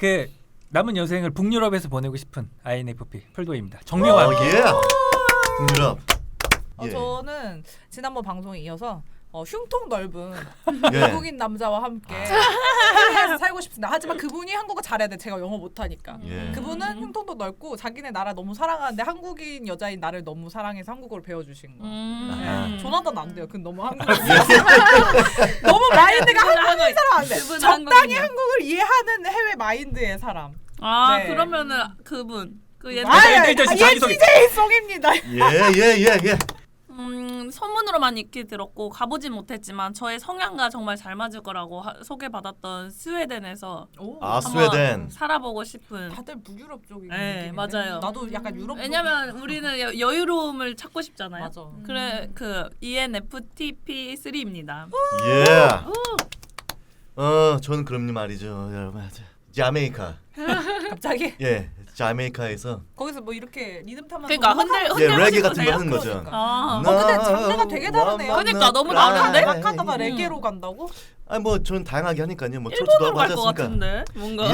그 남은 여생을 북유럽에서 보내고 싶은 INFP 펄도입니다. 정리와 함께. 예. 북유럽. 예. 저는 지난번 방송에 이어서 흉통 넓은 예. 외국인 남자와 함께 해외에서 살고 싶습니다. 하지만 그분이 한국어 잘해야 돼. 제가 영어 못하니까. 예. 그분은 흉통도 넓고 자기네 나라 너무 사랑하는데 한국인 여자인 나를 너무 사랑해서 한국어를 배워주신 거. 네. 조나단 안 돼요. 그건 너무 한국 너무 마인드가 한국인 사람 안 돼. 그분은 적당히 한국인이야. 한국을 이해하는 해외 마인드의 사람. 아 네. 그러면은 그분 그 옛날 일단 얘 자기소개. DJ 송입니다. 예. 소문으로만 익히 들었고 가보진 못했지만 저의 성향과 정말 잘 맞을 거라고 소개받았던 스웨덴에서 아 한번 스웨덴. 살아보고 싶은. 다들 북유럽 쪽이 네, 맞아요. 나도 약간 유럽 왜냐면 우리는 여유로움을 찾고 싶잖아요. 맞아. 그래 그 ENFP3입니다. 예. 저는 그럼요 말이죠, 여러분. 자메이카. 갑자기 예. 자메이카에서 거기서 뭐 이렇게 리듬 타면서 그러니까 뭐 흔들 예 흔들고 레게 같은 거 싶으세요? 하는 거죠. 그러니까. 아, 근데 장르가 되게 다르네요. 그러니까 너무 다른데? 하다가 레게로 간다고? 아니 뭐 저는 다양하게 하니까요. 뭐 트로트도 일본으로 하고 갈 것 하셨으니까. 같은데 뭔가.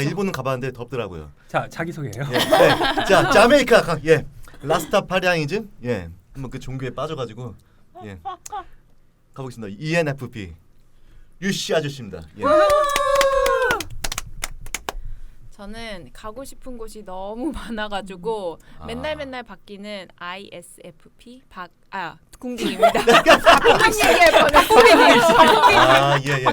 일본은 가봤는데 덥더라고요. 자 자기소개예요. 예. 네. 자 자메이카 예. 라스타파리앙이즘 예. 한번 그 종교에 빠져가지고 예. 가보겠습니다. ENFP 유씨 아저씨입니다. 예. 저는 가고 싶은 곳이 너무 많아가지고 맨날 바뀌는 ISFP 궁딩입니다. 궁딩 얘기해 아 예예.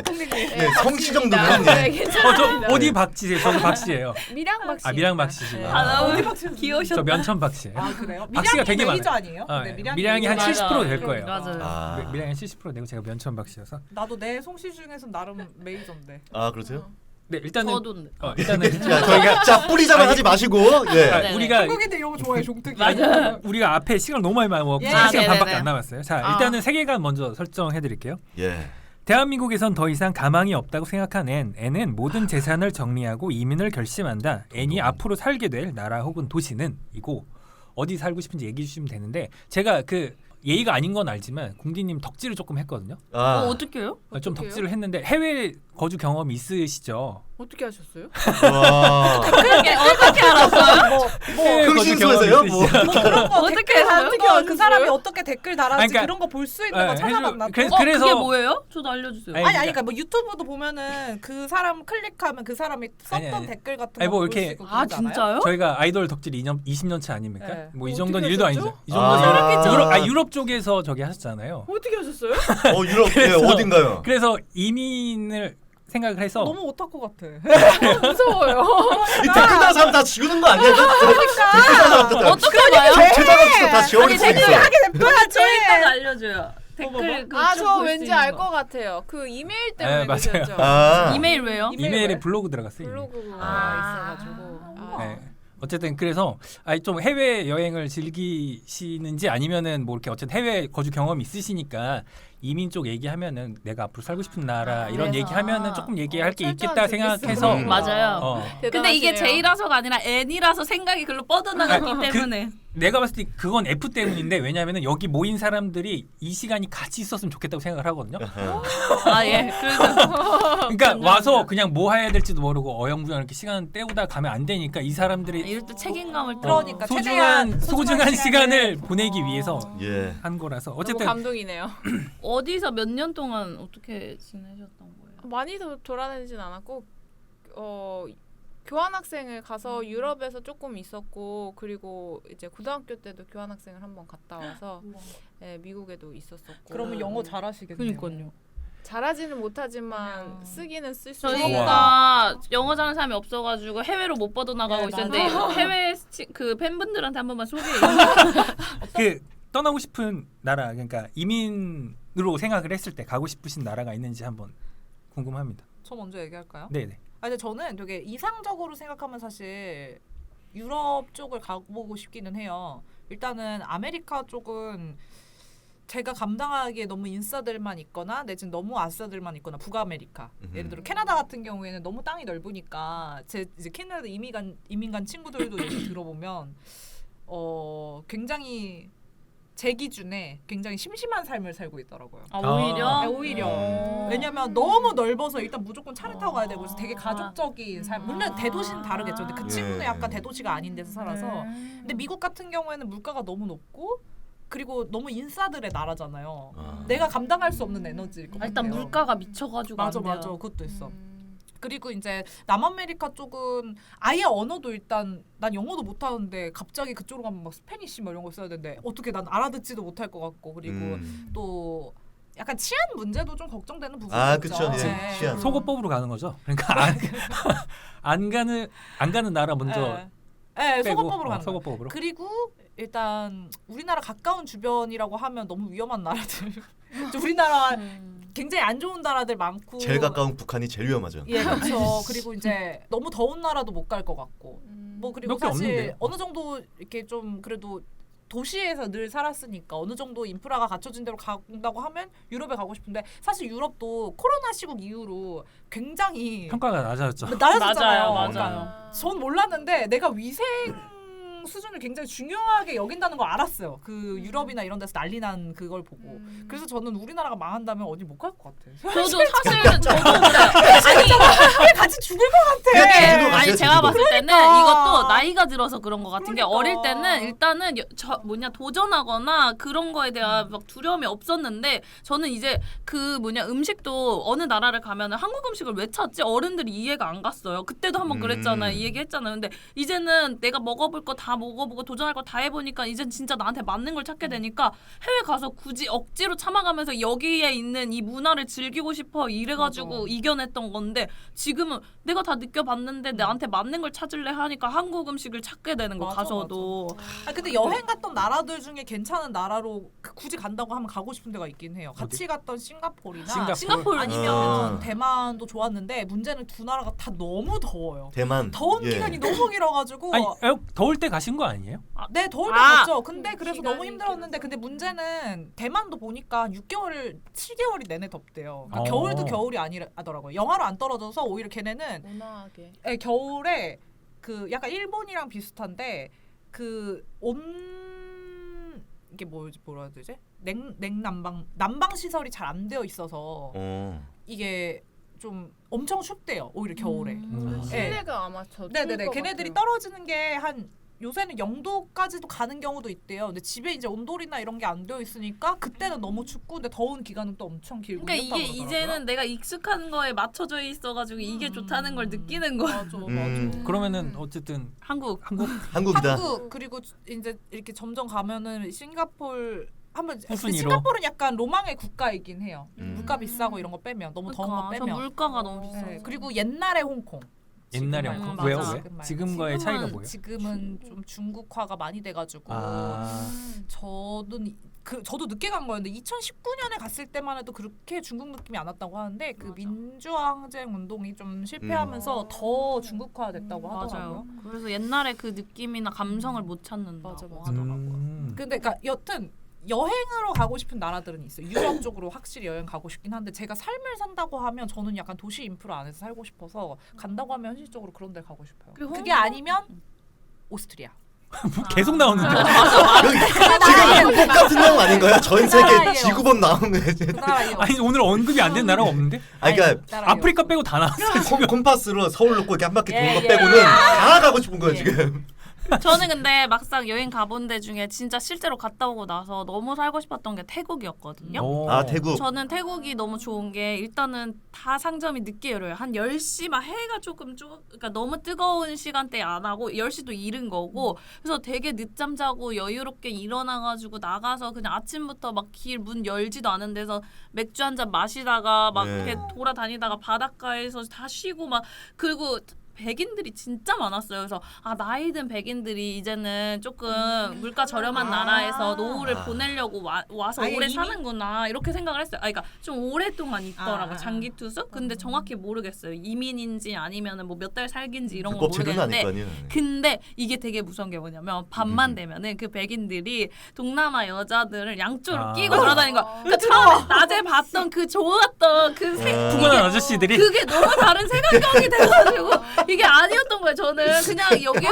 예. 성씨 정도는 네, 예. 괜찮습니다. 저 어디 박씨세요? 저도 박씨예요. 미량 박씨. 아 미량 박씨시구나. 네. 아 너무 박씨는 귀여우셨다. 저 면천 박씨예요. 아 그래요? 박씨가 밀양이 되게 메이저 많아요. 아니에요? 아, 네, 예. 밀양이 한 메이저. 70%될 거예요. 맞아요. 아. 밀양이 한 70% 되고 제가 면천 박씨여서. 나도 내 송씨 중에서 나름 메이저인데. 아 그러세요? 네 일단은 저도 일단은 자, 저희가 자 뿌리 자랑하지 마시고 예. 아, 네네. 우리가 한국인들 이런 거 좋아해 종특이. 맞아요. 우리가 앞에 시간 너무 많이 먹었고 예. 1시간 반밖에 네네네. 안 남았어요. 자 아. 일단은 세계관 먼저 설정해드릴게요. 예. 대한민국에선 더 이상 가망이 없다고 생각한 N은 모든 재산을 정리하고 이민을 결심한다. N이 앞으로 살게 될 나라 혹은 도시는 이고 어디 살고 싶은지 얘기해 주시면 되는데 제가 그 예의가 아닌 건 알지만 궁디님 덕질을 조금 했거든요. 아. 어떻게 해요? 좀 어떡해요? 덕질을 했는데 해외 거주 경험이 있으시죠? 어떻게 하셨어요? 와. 그게 어떻게 알았어요? 해외 거주 흥신소에서요? 경험이 뭐. 있으시죠? 그런 거 어떻게 댓글 해서요? 다는 어떻게 거 그 하셨어요? 사람이 어떻게 댓글 달았지 그러니까- 그런 거 볼 수 있는 거 예, 찾아봤나? 그래서- 그게 그래서- 뭐예요? 저도 알려주세요. 아니, 그러니까 뭐 유튜브도 보면은 그 사람 클릭하면 그 사람이 썼던 아니. 댓글 같은 아니, 거 뭐 볼 수 이렇게- 있고 아 그러지 않아요? 진짜요? 저희가 아이돌 덕질 20년 차 아닙니까? 네. 뭐 이 어떻게 정도는 일도 하셨죠? 아니죠. 이 정도는 아. 유럽 쪽에서 저기 하셨잖아요. 어떻게 하셨어요? 유럽 예, 어딘가요? 그래서 이민을 생각을 해서 너무 오타쿠 같아. 무서워요. 이 댓글 다는 사람 다 지우는 거 아니야? 어떻게 봐요? 최저값도 다 지워버릴 수 있어. 냅둬야지. 저희까지 알려줘요. 댓글 그 저 볼수 왠지 있는 알 거. 것 같아요. 그 이메일 때문에 네, 맞아요. 그러셨죠? 아. 이메일 왜요? 이메일에 블로그 들어갔어요. 이미. 블로그가 아. 있어가지고. 네. 어쨌든 그래서 좀 해외 여행을 즐기시는지 아니면은 뭐 이렇게 어쨌든 해외 거주 경험이 있으시니까 이민 쪽 얘기하면은 내가 앞으로 살고 싶은 나라 이런 그래서. 얘기하면은 조금 얘기할 게 철저한 있겠다 준비성. 생각해서 맞아요. 근데 이게 대단하시네요. J라서가 아니라 N이라서 생각이 글로 뻗어나갔기 때문에 내가 봤을 때 그건 F 때문인데 왜냐하면은 여기 모인 사람들이 이 시간이 같이 있었으면 좋겠다고 생각을 하거든요. 아 예. 그러니까 와서 그냥 뭐 해야 될지도 모르고 어영부영 이렇게 시간 때우다 가면 안 되니까 이 사람들이 이럴 때 책임감을 또 그러니까 소중한 시간을 보내기 위해서 예. 한 거라서 너무 어쨌든 감동이네요. 어디서 몇 년 동안 어떻게 지내셨던 거예요? 많이 돌아다니진 않았고 교환학생을 가서 유럽에서 조금 있었고 그리고 이제 고등학교 때도 교환학생을 한번 갔다 와서 예, 미국에도 있었었고. 그러면 영어 잘하시겠네요. 그러니까요. 잘하지는 못하지만 그냥 쓰기는 쓸 수 저희가 영어 잘하는 사람이 없어가지고 해외로 못 뻗어나가고 네, 있었는데 맞아요. 해외 그 팬분들한테 한 번만 소개해. 그 떠나고 싶은 나라 그러니까 이민으로 생각을 했을 때 가고 싶으신 나라가 있는지 한번 궁금합니다. 저 먼저 얘기할까요? 네네. 근데 저는 되게 이상적으로 생각하면 사실 유럽 쪽을 가보고 싶기는 해요. 일단은 아메리카 쪽은 제가 감당하기에 너무 인싸들만 있거나 내지는 너무 아싸들만 있거나 북아메리카 예를 들어 캐나다 같은 경우에는 너무 땅이 넓으니까 제 이제 캐나다 이민 간 친구들도 얘기 들어보면 굉장히 제 기준에 굉장히 심심한 삶을 살고 있더라고요. 아, 오히려 네, 오히려. 음. 왜냐면 너무 넓어서 일단 무조건 차를 타고 가야 되고 그래서 되게 가족적인 삶. 물론 대도시는 다르겠죠. 근데 그 친구는 예. 약간 대도시가 아닌 데서 살아서. 음. 근데 미국 같은 경우에는 물가가 너무 높고 그리고 너무 인싸들의 나라잖아요. 아. 내가 감당할 수 없는 에너지일 것 아, 일단 같아요. 물가가 미쳐가지고 맞아 안 돼요. 맞아 그것도 있어. 음. 그리고 이제 남아메리카 쪽은 아예 언어도 일단 난 영어도 못하는데 갑자기 그쪽으로 가면 막 스페니쉬 뭐 이런 거 써야 되는데 어떻게 난 알아듣지도 못할 것 같고 그리고 또 약간 치안 문제도 좀 걱정되는 부분이 아, 있죠. 그쵸. 예. 네. 치안. 속어법으로 가는 거죠. 그러니까 안 가는 나라 먼저 네, 빼고 속어법으로 가는 거예요. 속어법으로. 그리고 일단 우리나라 가까운 주변이라고 하면 너무 위험한 나라들. 우리나라 굉장히 안 좋은 나라들 많고. 제일 가까운 북한이 제일 위험하죠. 예, 그렇죠. 그리고 이제 너무 더운 나라도 못 갈 것 같고. 뭐 그리고 몇개 사실 없는데. 어느 정도 이렇게 좀 그래도 도시에서 늘 살았으니까 어느 정도 인프라가 갖춰진 대로 간다고 하면 유럽에 가고 싶은데 사실 유럽도 코로나 시국 이후로 굉장히 평가가 낮아졌죠. 낮아졌잖아요. 맞아요, 그러니까 맞아요. 전 몰랐는데 내가 위생 수준을 굉장히 중요하게 여긴다는 걸 알았어요. 그 유럽이나 이런 데서 난리 난 그걸 보고. 그래서 저는 우리나라가 망한다면 어디 못 갈 것 같아. 저도 사실 저도 그래. 같이 죽을 것 같아. 그냥 제주도 가세요, 아니 제가 제주도. 봤을 때는 그러니까. 이것도 나이가 들어서 그런 것 같은 게 그러니까. 어릴 때는 일단은 도전하거나 그런 거에 대한 막 두려움이 없었는데 저는 이제 그 음식도 어느 나라를 가면은 한국 음식을 왜 찾지 어른들이 이해가 안 갔어요. 그때도 한번 그랬잖아요. 이 얘기했잖아요. 근데 이제는 내가 먹어볼 거 다 먹어보고 도전할 거 다 해보니까 이젠 진짜 나한테 맞는 걸 찾게 되니까 해외 가서 굳이 억지로 참아가면서 여기에 있는 이 문화를 즐기고 싶어 이래가지고 맞아. 이겨냈던 건데 지금은 내가 다 느껴봤는데 나한테 맞는 걸 찾을래 하니까 한국 음식을 찾게 되는 거 맞아, 가서도 아 근데 여행 갔던 나라들 중에 괜찮은 나라로 굳이 간다고 하면 가고 싶은 데가 있긴 해요. 같이 갔던 싱가포르나 싱가포르 아니면 아. 대만도 좋았는데 문제는 두 나라가 다 너무 더워요. 대만. 더운 예. 기간이 너무 길어가지고 아니 더울 때 가신 거 아니에요? 네 더울 때 아. 갔죠. 근데 그래서 기간이 너무 힘들었는데 근데 문제는 대만도 보니까 6개월 7개월이 내내 덥대요. 그러니까 겨울도 겨울이 아니더라고요. 영하로 안 떨어져서 오히려 걔네는 온화하게. 네, 겨울에 그 약간 일본이랑 비슷한데 그 이게 뭐라 해야 되지? 난방 시설이 잘 안 되어 있어서 이게 좀 엄청 춥대요. 오히려 겨울에. 실내가 아마 저. 네네네. 걔네들이 떨어지는 게 한 요새는 0도까지도 가는 경우도 있대요. 근데 집에 이제 온돌이나 이런 게 안 되어 있으니까 그때는 너무 춥고 근데 더운 기간은 또 엄청 길고 그러니까 이렇다고 이게 그러더라고요. 이제는 내가 익숙한 거에 맞춰져 있어가지고 이게 좋다는 걸 느끼는 거야. 맞아, 그러면은 어쨌든 한국 한국이다. 한국 그리고 이제 이렇게 점점 가면은 싱가포르 한번 근데 우순위로. 싱가포르는 약간 로망의 국가이긴 해요. 음. 물가 비싸고 이런 거 빼면 너무 더운 거 그러니까 저 빼면. 물가가 너무 비싸. 네, 그리고 옛날의 홍콩. 옛날에 지금 홍콩. 말고, 왜요? 지금 왜? 말고. 지금과의 차이가 뭐예요? 지금은 좀 중국화가 많이 돼가지고 아. 저도 늦게 간 거였는데 2019년에 갔을 때만 해도 그렇게 중국 느낌이 안 왔다고 하는데 그 민주화 항쟁 운동이 좀 실패하면서 더 중국화됐다고 하더라고요. 맞아요. 그래서 옛날에 그 느낌이나 감성을 못 찾는다고 맞아, 맞아. 하더라고요. 근데 그러니까 여튼 여행으로 가고 싶은 나라들은 있어요. 유럽 쪽으로 확실히 여행 가고 싶긴 한데 제가 삶을 산다고 하면 저는 약간 도시 인프라 안에서 살고 싶어서 간다고 하면 현실적으로 그런 데 가고 싶어요. 그리고 그게 아니면 오스트리아. 계속 나오는데. 여기 지금 똑같은 내용 아닌가요? 전 세계 나라예요. 지구본 나온 거예요. 그 나라예요. 아니 오늘 언급이 안 된 나라가 없는데? 아니 그러니까 나라예요. 아프리카 빼고 다 나왔어요. 콤파스로 서울 놓고 이렇게 한 바퀴 도는 거 예, 빼고는 예. 다 가고 싶은 거예요 예. 지금. 저는 근데 막상 여행 가본 데 중에 진짜 실제로 갔다 오고 나서 너무 살고 싶었던 게 태국이었거든요. 오. 아 태국. 저는 태국이 너무 좋은 게 일단은 다 상점이 늦게 열어요. 한 10시 막 해가 그러니까 너무 뜨거운 시간대에 안 하고 10시도 이른 거고 그래서 되게 늦잠 자고 여유롭게 일어나가지고 나가서 그냥 아침부터 막 길 문 열지도 않은 데서 맥주 한 잔 마시다가 막 네. 이렇게 돌아다니다가 바닷가에서 다 쉬고 막 그리고 백인들이 진짜 많았어요. 그래서 나이 든 백인들이 이제는 조금 물가 저렴한 나라에서 노후를 아. 보내려고 와서 아예 오래 이미? 사는구나 이렇게 생각을 했어요. 그러니까 좀 오랫동안 있더라고 장기 투숙. 음. 근데 정확히 모르겠어요. 이민인지 아니면은 뭐 몇 달 살긴지 이런 거 불법 체류는 아닐 모르겠는데. 거 아니에요. 근데 이게 되게 무서운 게 뭐냐면 밤만 되면은 그 백인들이 동남아 여자들을 양쪽으로 끼고 돌아다니는 거야. 그러니까 처음에 낮에 봤던 그 좋았던 그 아. 푸근한 아저씨들이 그게 너무 다른 색안경이 돼가지고 이게 아니었던 거야. 거예요. 저는 그냥 여기서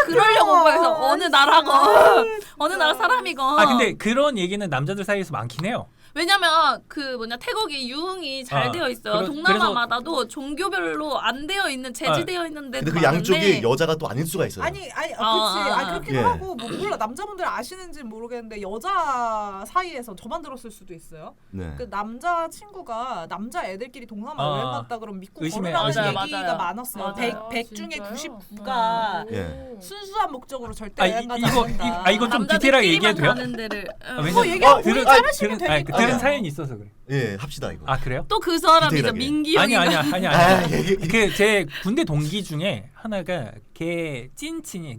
그러려고 온 거예요. 그래서 어느 나라건 어느 나라 사람이건. 아 근데 그런 얘기는 남자들 사이에서 많긴 해요. 왜냐면 그 뭐냐 태국이 유흥이 잘 아, 되어 있어요. 동남아마다도 종교별로 안 되어 있는 제지되어 있는데 근데 그 양쪽이 여자가 또 아닐 수가 있어요. 아니, 그치. 아, 그렇기도 예. 하고 뭐 몰라 남자분들 아시는지 모르겠는데 여자 사이에서 저만 들었을 수도 있어요. 네. 그 남자 친구가 남자 애들끼리 동남아 여행 갔다 그러면 믿고 의심해. 걸으라는 맞아요, 얘기가 맞아요. 많았어요. 맞아요. 100 중에 진짜요? 99가 예. 순수한 목적으로 절대 여행 가지 이거 않는다. 이거 좀 디테일하게 얘기해도 돼요? 가는 데를. 뭐 얘기하고 들은 자르시면 되니까. 들은 사연이 있어서 그래. 예, 합시다 이거. 아 그래요? 또 그 사람이죠. 디테일하게. 민기 아니 형인가. 아니야. 아, 예. 그 제 군대 동기 중에 하나가 걔 찐친이에요.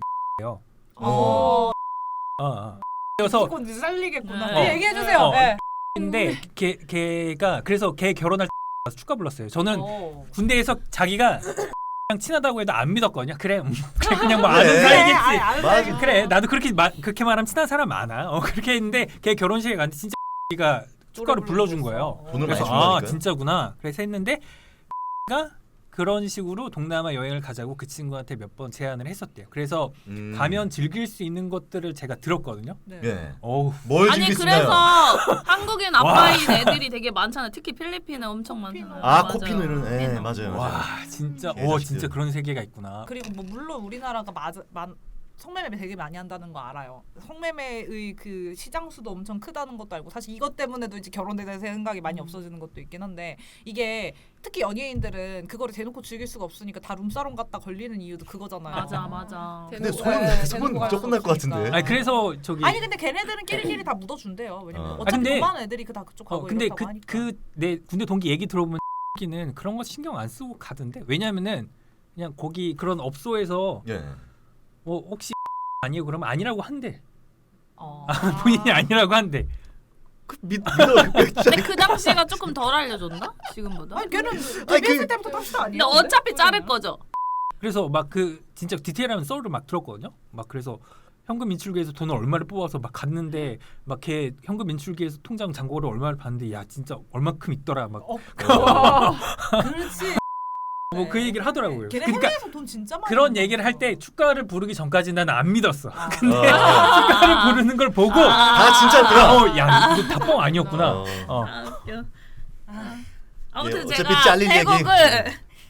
그래서 이건 이제 살리겠구나. 네. 얘기해 주세요. 어. 네. 근데 걔가 그래서 걔 결혼할 때 축가 불렀어요. 저는 어. 군대에서 자기가 그냥 친하다고 해도 안 믿었거든요. 그래, 그냥 뭐 그래. 아는 사이겠지. 아는 맞아. 사이겠지. 그래, 나도 그렇게 말하면 친한 사람 많아. 그렇게 했는데 걔 결혼식에 갔는데 진짜 가 축가를 불러준 거예요. 돈을 그래서 많이 준다니까요. 진짜구나. 그래서 했는데 가 그런 식으로 동남아 여행을 가자고 그 친구한테 몇 번 제안을 했었대요. 그래서 가면 즐길 수 있는 것들을 제가 들었거든요. 네. 예. 어우, 뭘 아니 즐길 수 그래서 있나요? 한국인 아빠인 애들이 되게 많잖아요. 특히 필리핀에 엄청 많잖아요. 아, 맞아요. 코피노 이런. 예, 코피노. 맞아요. 와, 맞아요. 진짜, 개자식들. 진짜 그런 세계가 있구나. 그리고 뭐 물론 우리나라가 성매매 되게 많이 한다는 거 알아요. 성매매의 그 시장 수도 엄청 크다는 것도 알고 사실 이것 때문에도 이제 결혼에 대해서 생각이 많이 없어지는 것도 있긴 한데 이게 특히 연예인들은 그거를 대놓고 즐길 수가 없으니까 다 룸사롱 갔다 걸리는 이유도 그거잖아요. 맞아. 근데 대놓고- 소문 무조건 날 것 같은데. 아니 그래서 저기 아니 근데 걔네들은 끼리끼리 다 묻어준대요. 왜냐면 어. 어차피 근데- 돈 많은 애들이 다 그쪽 가고 근데 이렇다고 하니까. 그 내 군대 동기 얘기 들어보면 는 그런 거 신경 안 쓰고 가던데. 왜냐면은 그냥 거기 그런 업소에서 예. 뭐 혹시 아니에요 그러면 아니라고 한대. 어. 본인이 아니라고 한대. 믿어. 근데 그 당시가 조금 덜 알려줬나? 지금보다? 아니 걔는 아니, 데뷔했을 때부터 탑스타 근데 아니에요? 어차피 자를 거죠. 그래서 막 그 진짜 디테일한 썰을 막 들었거든요. 막 그래서 현금 인출기에서 돈을 얼마를 뽑아서 막 갔는데 막 걔 현금 인출기에서 통장 잔고를 얼마를 봤는데 야 진짜 얼마큼 있더라 막 그렇지. 뭐 그 얘기를 하더라고요. 걔네 그러니까 해외에서 돈 진짜 많이 그런 버는 얘기를 할 때 거야. 축가를 부르기 전까지 나는 안 믿었어. 근데 어. 축가를 부르는 걸 보고 다 진짜구나. 야 이거 다 뻥 아니었구나. 어. 아 웃겨. 아무튼 예, 어차피 제가 잘릴 얘기.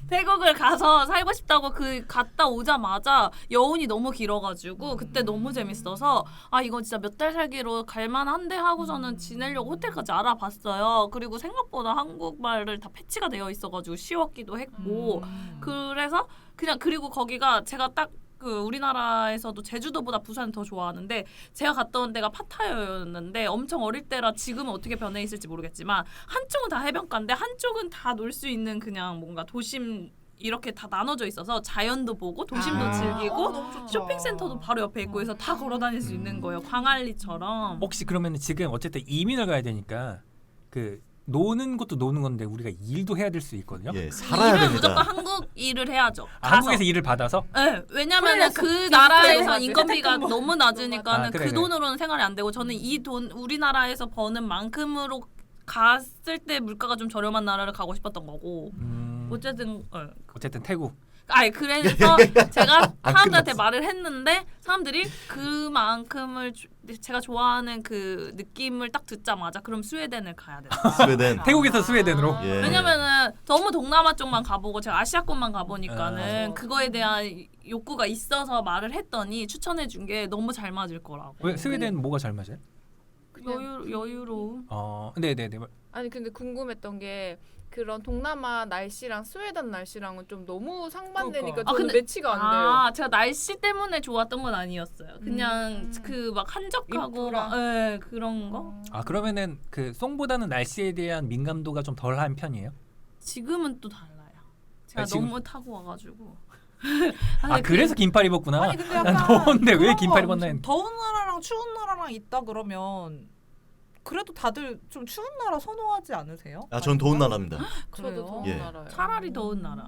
태국을 가서 살고 싶다고 그 갔다 오자마자 여운이 너무 길어가지고 그때 너무 재밌어서 아 이거 진짜 몇 달 살기로 갈만한데 하고서는 지내려고 호텔까지 알아봤어요. 그리고 생각보다 한국말을 다 패치가 되어 있어가지고 쉬웠기도 했고 그래서 그냥 그리고 거기가 제가 딱 그 우리나라에서도 제주도보다 부산을 더 좋아하는데 제가 갔다 온 데가 파타야였는데 엄청 어릴 때라 지금은 어떻게 변해 있을지 모르겠지만 한쪽은 다 해변가인데 한쪽은 다 놀 수 있는 그냥 뭔가 도심 이렇게 다 나눠져 있어서 자연도 보고 도심도 즐기고 너무 좋다. 쇼핑센터도 바로 옆에 있고 해서 다 걸어 다닐 수 있는 거예요. 광안리처럼. 혹시 그러면 지금 어쨌든 이민을 가야 되니까 그 노는 것도 노는 건데 우리가 일도 해야 될 수 있거든요. 예, 살아야 일은 됩니다. 무조건 한국 일을 해야죠. 아, 가서. 한국에서 일을 받아서 네, 왜냐면은 그 그래서 나라에서 그래서 인건비가 그래서 너무 낮으니까는 아, 그래, 그 그래. 돈으로는 생활이 안 되고 저는 이 돈 우리나라에서 버는 만큼으로 갔을 때 물가가 좀 저렴한 나라를 가고 싶었던 거고 어쨌든 어쨌든 태국. 아니 그래서 제가 사람들한테 말을 했는데 사람들이 그만큼을 제가 좋아하는 그 느낌을 딱 듣자마자 그럼 스웨덴을 가야 돼. 스웨덴. 태국에서 스웨덴으로. 예. 왜냐면은 너무 동남아 쪽만 가보고 제가 아시아권만 가보니까는 아. 그거에 대한 욕구가 있어서 말을 했더니 추천해준 게 너무 잘 맞을 거라고. 왜 스웨덴 뭐가 잘 맞아요? 여유로움. 네네네. 아니 근데 궁금했던 게 그런 동남아 날씨랑 스웨덴 날씨랑은 좀 너무 상반되니까 그러니까. 저는 매치가 안 돼요. 아 제가 날씨 때문에 좋았던 건 아니었어요. 그냥 그 막 한적하고 인프라. 막, 예, 그런 거. 아 그러면은 그 송보다는 날씨에 대한 민감도가 좀 덜한 편이에요? 지금은 또 달라요. 제가 아, 지금- 너무 타고 와가지고. 아 그래서 긴팔 입었구나. 아니 근데 난 약간 더운데 왜 그런 긴팔 거 입었나 했는데. 더운 나라랑 추운 나라랑 있다 그러면 그래도 다들 좀 추운 나라 선호하지 않으세요? 아, 전 더운 나라입니다. 저도 더운 예. 나라요. 차라리 더운 나라.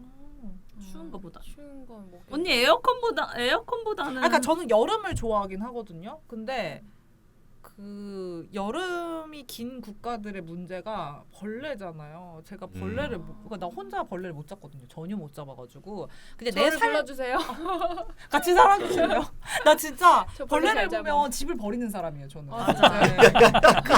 추운 거보다. 추운 건 뭐. 언니 에어컨보다는. 그러니까 저는 여름을 좋아하긴 하거든요. 근데 그 여름이 긴 국가들의 문제가 벌레잖아요. 제가 벌레를 그러니까 나 혼자 벌레를 못 잡거든요. 전혀 못 잡아가지고. 근데 내 저를 살 불러주세요. 같이 살아주세요. 나 진짜 저 벌레 벌레를 잘 보면 집을 버리는 사람이에요. 저는. 맞아. 네.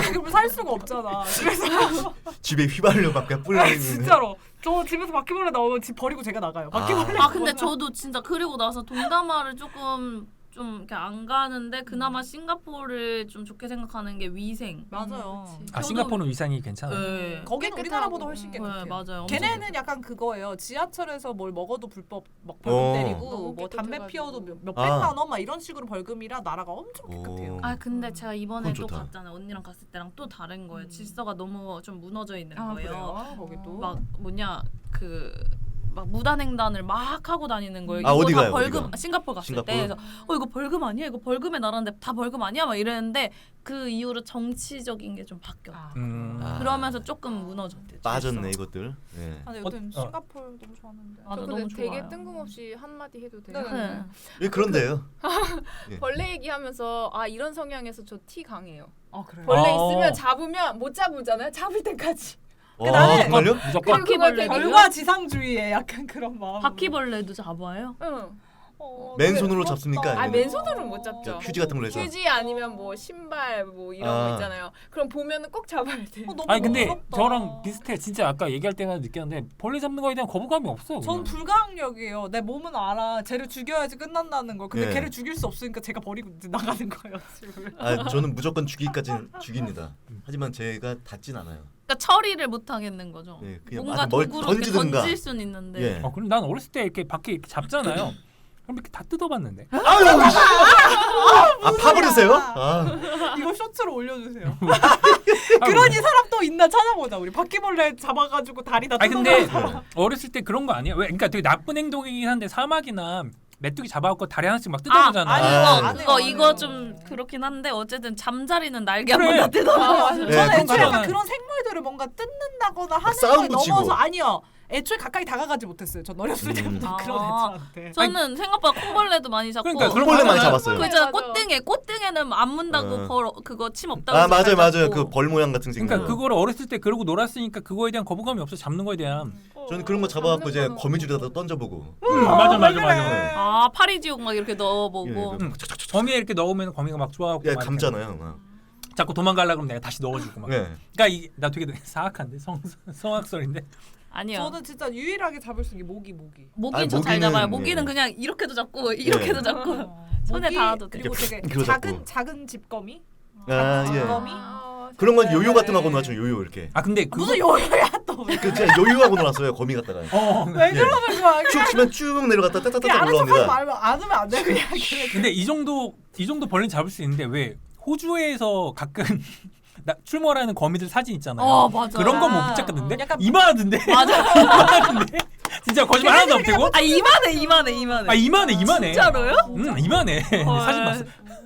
그러면 살 수가 없잖아. 그래서 집에 휘발유 막 그냥 뿌리는. 진짜로 저 집에서 바퀴벌레 나오면 집 버리고 제가 나가요. 바퀴벌레. 아 근데 저도 진짜 그리고 나서 동남아를 조금 좀 이렇게 안 가는데 그나마 싱가포르를 좀 좋게 생각하는 게 위생. 맞아요. 그치. 아 싱가포르는 위상이 괜찮아요. 네. 거기는 깨끗하고. 우리나라보다 훨씬 네, 깨끗해요. 맞아요. 엄청 걔네는 약간 그거예요. 지하철에서 뭘 먹어도 불법 막 어. 벌금 때리고 너무 뭐 담배 깨끗해가지고. 피워도 몇 아. 백만 원 막 이런 식으로 벌금이라 나라가 엄청 깨끗해요. 오. 아 근데 제가 이번에 그건 또 좋다. 갔잖아요. 언니랑 갔을 때랑 또 다른 거예요. 질서가 너무 좀 무너져 있는 거예요. 그래요? 거기도. 막 뭐냐 그 막 무단횡단을 막 하고 다니는 거예요. 아, 이거 어디 다 가요, 벌금 어디가? 싱가포르 갔을 싱가포르? 때 그래서 이거 벌금 아니야? 이거 벌금의 나라인데 다 벌금 아니야? 막 이랬는데 그 이후로 정치적인 게 좀 바뀌었어. 아. 그러면서 조금 무너졌대요. 빠졌네 질서가. 이것들. 예. 아, 근데 여튼 어. 싱가포르 너무 좋았는데. 맞아, 저 너무 근데 되게 좋아요. 뜬금없이 한마디 해도 돼요? 네. 네. 예, 그런데요. 벌레 얘기하면서 아 이런 성향에서 저 티 강해요. 아 그래요? 벌레 어. 있으면 잡으면 못 잡으잖아요. 잡을 때까지. 나는- 정말요? 무조건 바퀴벌레. 결과 지상주의에 약간 그런 마음. 바퀴벌레도 잡아요? 응. 맨손으로 잡습니까? 아 아니면- 맨손으로는 못 잡죠. 휴지 같은 걸로 해서. 휴지 아니면 뭐 신발 뭐 이런 아. 거 있잖아요. 그럼 보면은 꼭 잡아야 돼. 너무 아니 근데 무섭다. 저랑 비슷해. 진짜 아까 얘기할 때마다 느꼈는데 벌레 잡는 거에 대한 거부감이 없어. 전 그냥. 불가항력이에요. 내 몸은 알아. 쟤를 죽여야지 끝난다는 걸. 근데 예. 걔를 죽일 수 없으니까 제가 버리고 이제 나가는 거예요. 집을. 아 저는 무조건 죽이까지는 죽입니다. 하지만 제가 닿진 않아요. 그러니까 처리를 못 하겠는 거죠. 예, 그냥 뭔가 뭘 도구로 이렇게 던지든가. 던질 수는 있는데. 예. 그럼 난 어렸을 때 이렇게 밖에 이렇게 잡잖아요. 그럼 이렇게 다 뜯어봤는데. 아유, 씨. 아 파버리세요? 아, 이거 쇼츠로 올려주세요. 그런 이 사람 또 있나 찾아보자. 우리 바퀴벌레 잡아가지고 다리 다 아니 근데 뜯어서. 어렸을 때 그런 거 아니야? 왜? 그러니까 되게 나쁜 행동이긴 한데 사막이나 메뚜기 잡아갖고 다리 하나씩 막 뜯어보잖아. 아니, 아. 안 해요, 안 이거 해요. 좀 그렇긴 한데 어쨌든 잠자리는 날개 그래. 한번 다 뜯어. 네, 저는 그건 애초에 맞아요. 약간 그런 생물들을 뭔가 뜯는다거나 하는 싸움 걸 붙이고. 넘어서 아니요. 애초에 가까이 다가가지 못했어요. 전 어렸을 때부터 아. 그런 애들한테. 저는 생각보다 콩벌레도 많이 잡고. 그러니까 그런 콩벌레 거 많이 하잖아. 잡았어요. 그 있잖아 맞아. 꽃등에는 안 문다고 어. 그거 침 없다고. 아 해서 잘 맞아요, 맞아요. 잡고. 그 벌 모양 같은 생긴 그러니까 거. 그거를 어렸을 때 그러고 놀았으니까 그거에 대한 거부감이 없어. 잡는 거에 대한. 저는 그런 거 잡아갖고 이제 거미줄에다 던져보고. 맞아 맞아 그래. 맞아. 아 파리지옥 막 이렇게 넣어보고. 예, 거미에 이렇게 넣으면 거미가 막 좋아하고. 예, 막 감잖아요. 막. 이렇게 자꾸 도망가려고 그러면 내가 다시 넣어주고 막. 예. 그러니까 나 되게 사악한데 성악설인데. 아니요. 저는 진짜 유일하게 잡을 수 있는 게 모기. 모기는 아니, 저 잘 모기는, 잡아요. 모기는 예. 그냥 이렇게도 잡고 이렇게도 잡고. 손에 모기, 닿아도 돼. 그리고 되게 그거 잡고. 작은 집거미. 아 예. 집거미. 그런 건 요요 같은 네. 거 하고 놀았죠. 요요 이렇게. 아 근데 그거. 무슨 요요야 또. 그 제가 요요하고 놀았어요. 거미 갖다가. 왜 예. 그러는 거야? 쭉 치면 쭉 내려갔다 그냥 따따따따 아는 척하지 올라옵니다. 말면 안 하면 안 돼. 그냥 근데 이 정도 벌레 잡을 수 있는데 왜 호주에서 가끔 출몰하는 거미들 사진 있잖아요. 맞아. 그런 건 못 잡겠는데? 약간- 이만하던데? 맞아. 이만하던데? 진짜 거짓말 하나도 없대고? 아 이만해. 아 이만해. 진짜로요? 이만해. 사진 봤어.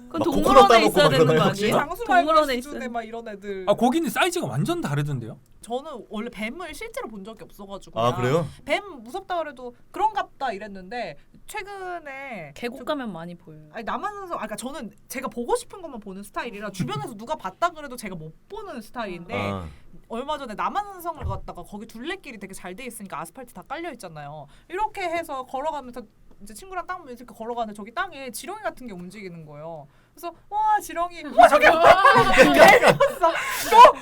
그건 막 코코넛 동물원에 따먹고 있어야 막 되는 거 그러나요, 아니에요? 혹시? 장수 말고 동물원에 수준에 있어요. 막 이런 애들. 아 거기는 사이즈가 완전 다르던데요? 저는 원래 뱀을 실제로 본 적이 없어가지고. 아 그래요? 뱀 무섭다 그래도 그런갑다 이랬는데 최근에 계곡 가면 많이 보여요. 아니 남한산성 그러니까 저는 제가 보고 싶은 것만 보는 스타일이라 주변에서 누가 봤다 그래도 제가 못 보는 스타일인데 아, 얼마 전에 남한산성을 갔다가 거기 둘레길이 되게 잘 돼 있으니까 아스팔트 다 깔려 있잖아요. 이렇게 해서 걸어가면서 이제 친구랑 땅 이렇게 걸어가는데 저기 땅에 지렁이 같은 게 움직이는 거예요. 그래서 와 지렁이 와 저기 내렸어.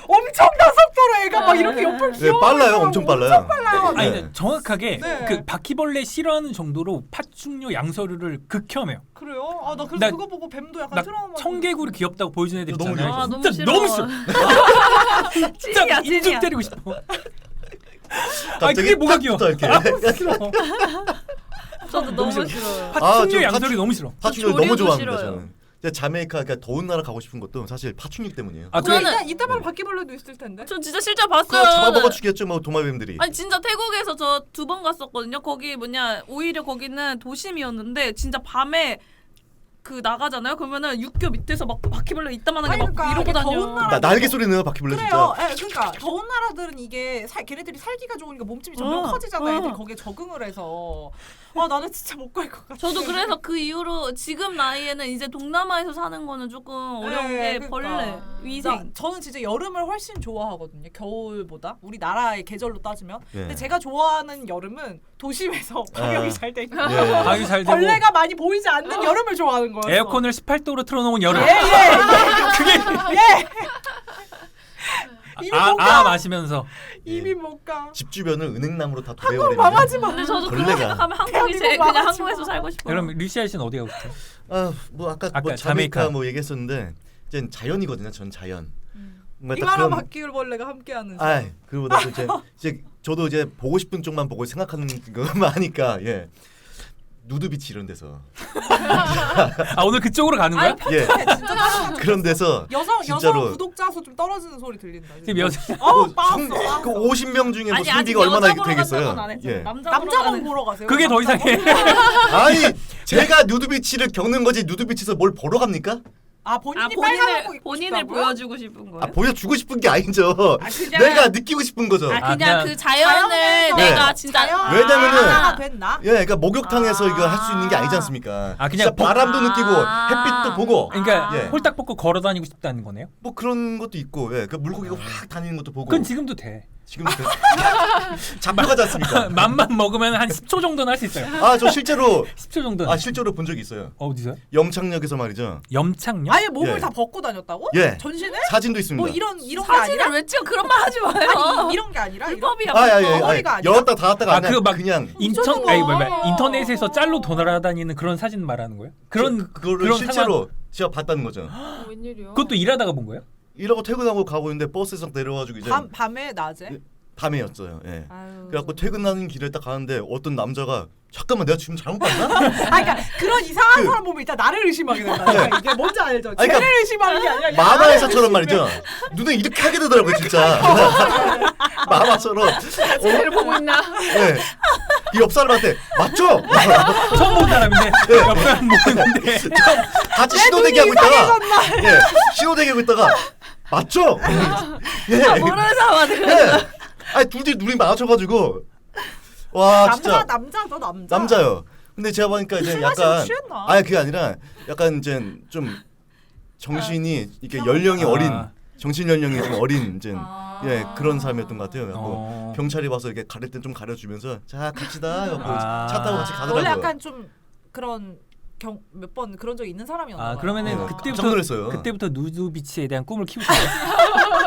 엄청난 속도로 애가 막 이렇게 옆을 네, 기어. 빨라요. 엄청 빨라요. 아니 네. 근데 정확하게 네. 그 바퀴벌레 싫어하는 정도로 파충류 양서류를 극혐해요. 그래요? 아 나 그래서 나- 그거 보고 뱀도 약간 나 트라우마. 청개구리 귀엽다고 보여주는 애들 너무 있잖아요. 귀여워. 너무 진짜 싫어. 너무 싫어. 진짜 찐이야, 인중 찐이야. 때리고 싶어. 아니 갑자기 그게 뭐가 탁 귀여워? 붙어, 이렇게. 아, 싫어. 저도 너무 싫어요. 파충류 저 양서류 너무 싫어. 파충류 조류도 너무 좋아합니다. 싫어요. 저는. 이제 자메이카 그러니까 더운 나라 가고 싶은 것도 사실 파충류 때문이에요. 아 저는- 그래. 이따 바로 바퀴벌레도 있을 텐데. 저 진짜 실제 그거 봤어요. 잡아먹어 죽였죠, 뭐 도마뱀들이. 아니 진짜 태국에서 저 2번 갔었거든요. 거기 오히려 거기는 도심이었는데 진짜 밤에 그 나가잖아요. 그러면은 육교 밑에서 막 바퀴벌레 이따만하게 아니, 막 그러니까 이러고 이게 다녀. 더운 나라- 날개 소리 내요 바퀴벌레 그래요. 진짜. 예, 그러니까 더운 나라들은 이게 걔네들이 살기가 좋으니까 몸집이 점점 커지잖아요. 애들이 거기에 적응을 해서. 나는 진짜 못 갈 것 같아. 저도 그래서 그 이후로 지금 나이에는 이제 동남아에서 사는 거는 조금 어려운 네, 게 그러니까. 벌레, 위생. 저는 진짜 여름을 훨씬 좋아하거든요. 겨울보다 우리나라의 계절로 따지면. 예. 근데 제가 좋아하는 여름은 도심에서 방역이 잘 돼 있는 예. 방이 잘 되고 벌레가 많이 보이지 않는 여름을 좋아하는 거예요. 에어컨을 18도로 틀어놓은 여름. 이미 못 가. 마시면서 이미 못 가. 집 주변을 은행나무로 다 한국 도배해버리면. 망하지 마. 근데 저도 그런 벌레가. 생각하면 한국이 대한민국 제일 그냥 망하지 한국에서 마. 살고 싶어요. 그럼 루시아 씨는 어디 가고 싶어요? 뭐 아까 뭐 아까 자메이카 자메이카. 뭐 얘기했었는데 이제 자연이거든요. 전 자연. 뭔가 딱 잉하나 그런- 바퀴벌레가 함께하는. 아, 그보다 이제 저도 이제 보고 싶은 쪽만 보고 생각하는 것만 하니까 예. 누드비치 이런 데서 오늘 그쪽으로 가는 거야? 예. 진짜 따로 그런 데서 여성 진짜로 구독자 수 좀 떨어지는 소리 들린다. 지금 여자 빠았어. 그 50명 중에 뭐 아니, 아직 순비가 얼마나 여자 보러 되겠어요? 갔다고는 안 했죠. 예. 남자분 보러 가세요. 그게 더 이상해. 아니 제가 누드비치를 겪는 거지 누드비치에서 뭘 보러 갑니까? 본인이 빨간 옷 입고 본인을 싶다고요? 보여주고 싶은 거예요. 보여주고 싶은 게 아니죠. 그냥- 내가 느끼고 싶은 거죠. 그냥 그냥 그 자연을 자연에서 내가 네. 진짜 왜냐면은- 됐나? 예, 그러니까 목욕탕에서 아. 이거 할 수 있는 게 아니지 않습니까? 그냥 진짜 바람도 느끼고 아. 햇빛도 보고 그러니까 예. 홀딱 벗고 걸어 다니고 싶다는 거네요. 뭐 그런 것도 있고, 예, 그 물고기가 확 다니는 것도 보고. 그건 지금도 돼. 지금도 잡혀가지 않습니까? 맘만 먹으면 한 10초 정도는 할 수 있어요. 저 실제로 10초 정도는. 실제로 본 적이 있어요. 어디서요? 영창역에서 말이죠. 염창요? 아예 몸을 예. 다 벗고 다녔다고? 예. 전신을? 사진도 있습니다. 뭐 이런 게 사진을 아니라? 왜 찍어? 그런 말 하지 마요. 아니 이런 게 아니라 이런 불법이야. 머리가 아니라? 열었다 닫았다가 아니라 그거 막 그냥 인천 미쳤나? 인터넷에서 짤로 돌아다니는 그런 사진 말하는 거예요? 그거를 그런 실제로 제가 봤다는 거죠. 웬일이야? 그것도 일하다가 본 거예요? 이러고 퇴근하고 가고 있는데 버스에서 내려가지고 이제 밤에 낮에? 예. 밤에였어요. 예. 아유. 그래갖고 퇴근하는 길에 딱 가는데 어떤 남자가 잠깐만 내가 지금 잘못 봤나? 그러니까 그런 이상한 사람 보면 일단 나를 의심하게 된다. 이게 뭔지 알죠? 아니, 쟤를 그러니까 의심하는 게 아니라 만화에서처럼 말이죠. 눈에 이렇게 하게 되더라고요, 진짜. 만화처럼. 쟤를 보고 있나? 예. 이 옆 사람한테 맞죠? 처음 본 사람인데 옆 사람 모르는데 같이 신호대기 하고 있다가 예, 신호대기 하고 있다가 맞죠? 예. 모르는 사람한테. 예. 아니 둘이 눈이 마주쳐가지고 와 진짜 남자죠 남자. 남자요. 근데 제가 보니까 이제 술 마시고 약간 취했나? 아니 그게 아니라 약간 이제 좀 정신이 이렇게 연령이 아. 어린 정신 연령이 좀 어린 이제 아. 예 그런 사람이었던 것 같아요. 그래갖고 어. 경찰이 와서 이렇게 가릴 땐 좀 가려주면서 자 갑시다. 하고 아. 차 타고 같이 가더라고요. 원래 약간 좀 그런 몇 번 그런 적 있는 사람이었나 봐요. 그러면은 깜짝 그때부터 놀랐어요. 누드비치에 대한 꿈을 키우셨어요.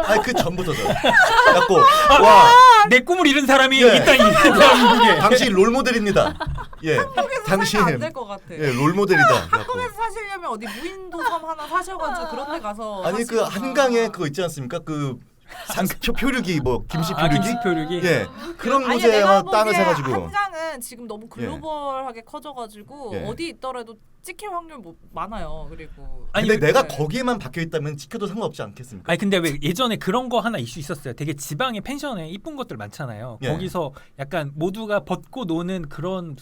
아니 그 전부터죠. 그래갖고 와 내 꿈을 잃은 사람이 예. 있다 이 대한민국에. 당신 롤 모델입니다. 예, 당신 안될 것 같아. 예, 롤 모델이다. 그래갖고. 한국에서 사시려면 어디 무인도섬 하나 사셔가지고 그런 데 가서 아니 그 사시거나. 한강에 그거 있지 않습니까? 그 표류기 뭐 김씨 표류기? 김치 표류기. 예, 그런 아니, 곳에 내가 땅을 보기에 사가지고 한강은 지금 너무 글로벌하게 커져가지고 예. 어디 있더라도 찍힐 확률 많아요. 그리고 아니, 근데 내가 네. 거기에만 박혀 있다면 지켜도 상관없지 않겠습니까? 아니 근데 왜 예전에 그런 거 하나 이슈 있었어요. 되게 지방의 펜션에 이쁜 것들 많잖아요. 예. 거기서 약간 모두가 벗고 노는 그런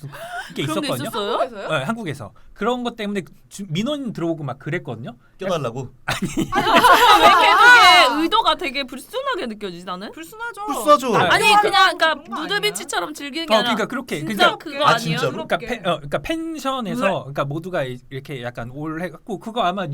게 그런 게 있었거든요. 있었어요? 한국에서요? 네, 한국에서 그런 것 때문에 민원 들어오고 막 그랬거든요. 껴달라고. 왜 이렇게 그게 의도가 되게 불순하게 느껴지지 나는? 불순하죠. 불순하죠. 아니 아, 그냥 그러니까 그런 거 아니야? 누드비치처럼 즐기는 게 아니라 그러니까 그렇게 진짜 그러니까 그거 아, 아니에요? 진짜로? 그러니까 펜션에서 그러니까 모두가 이렇게 약간 올 해갖고 그거 아마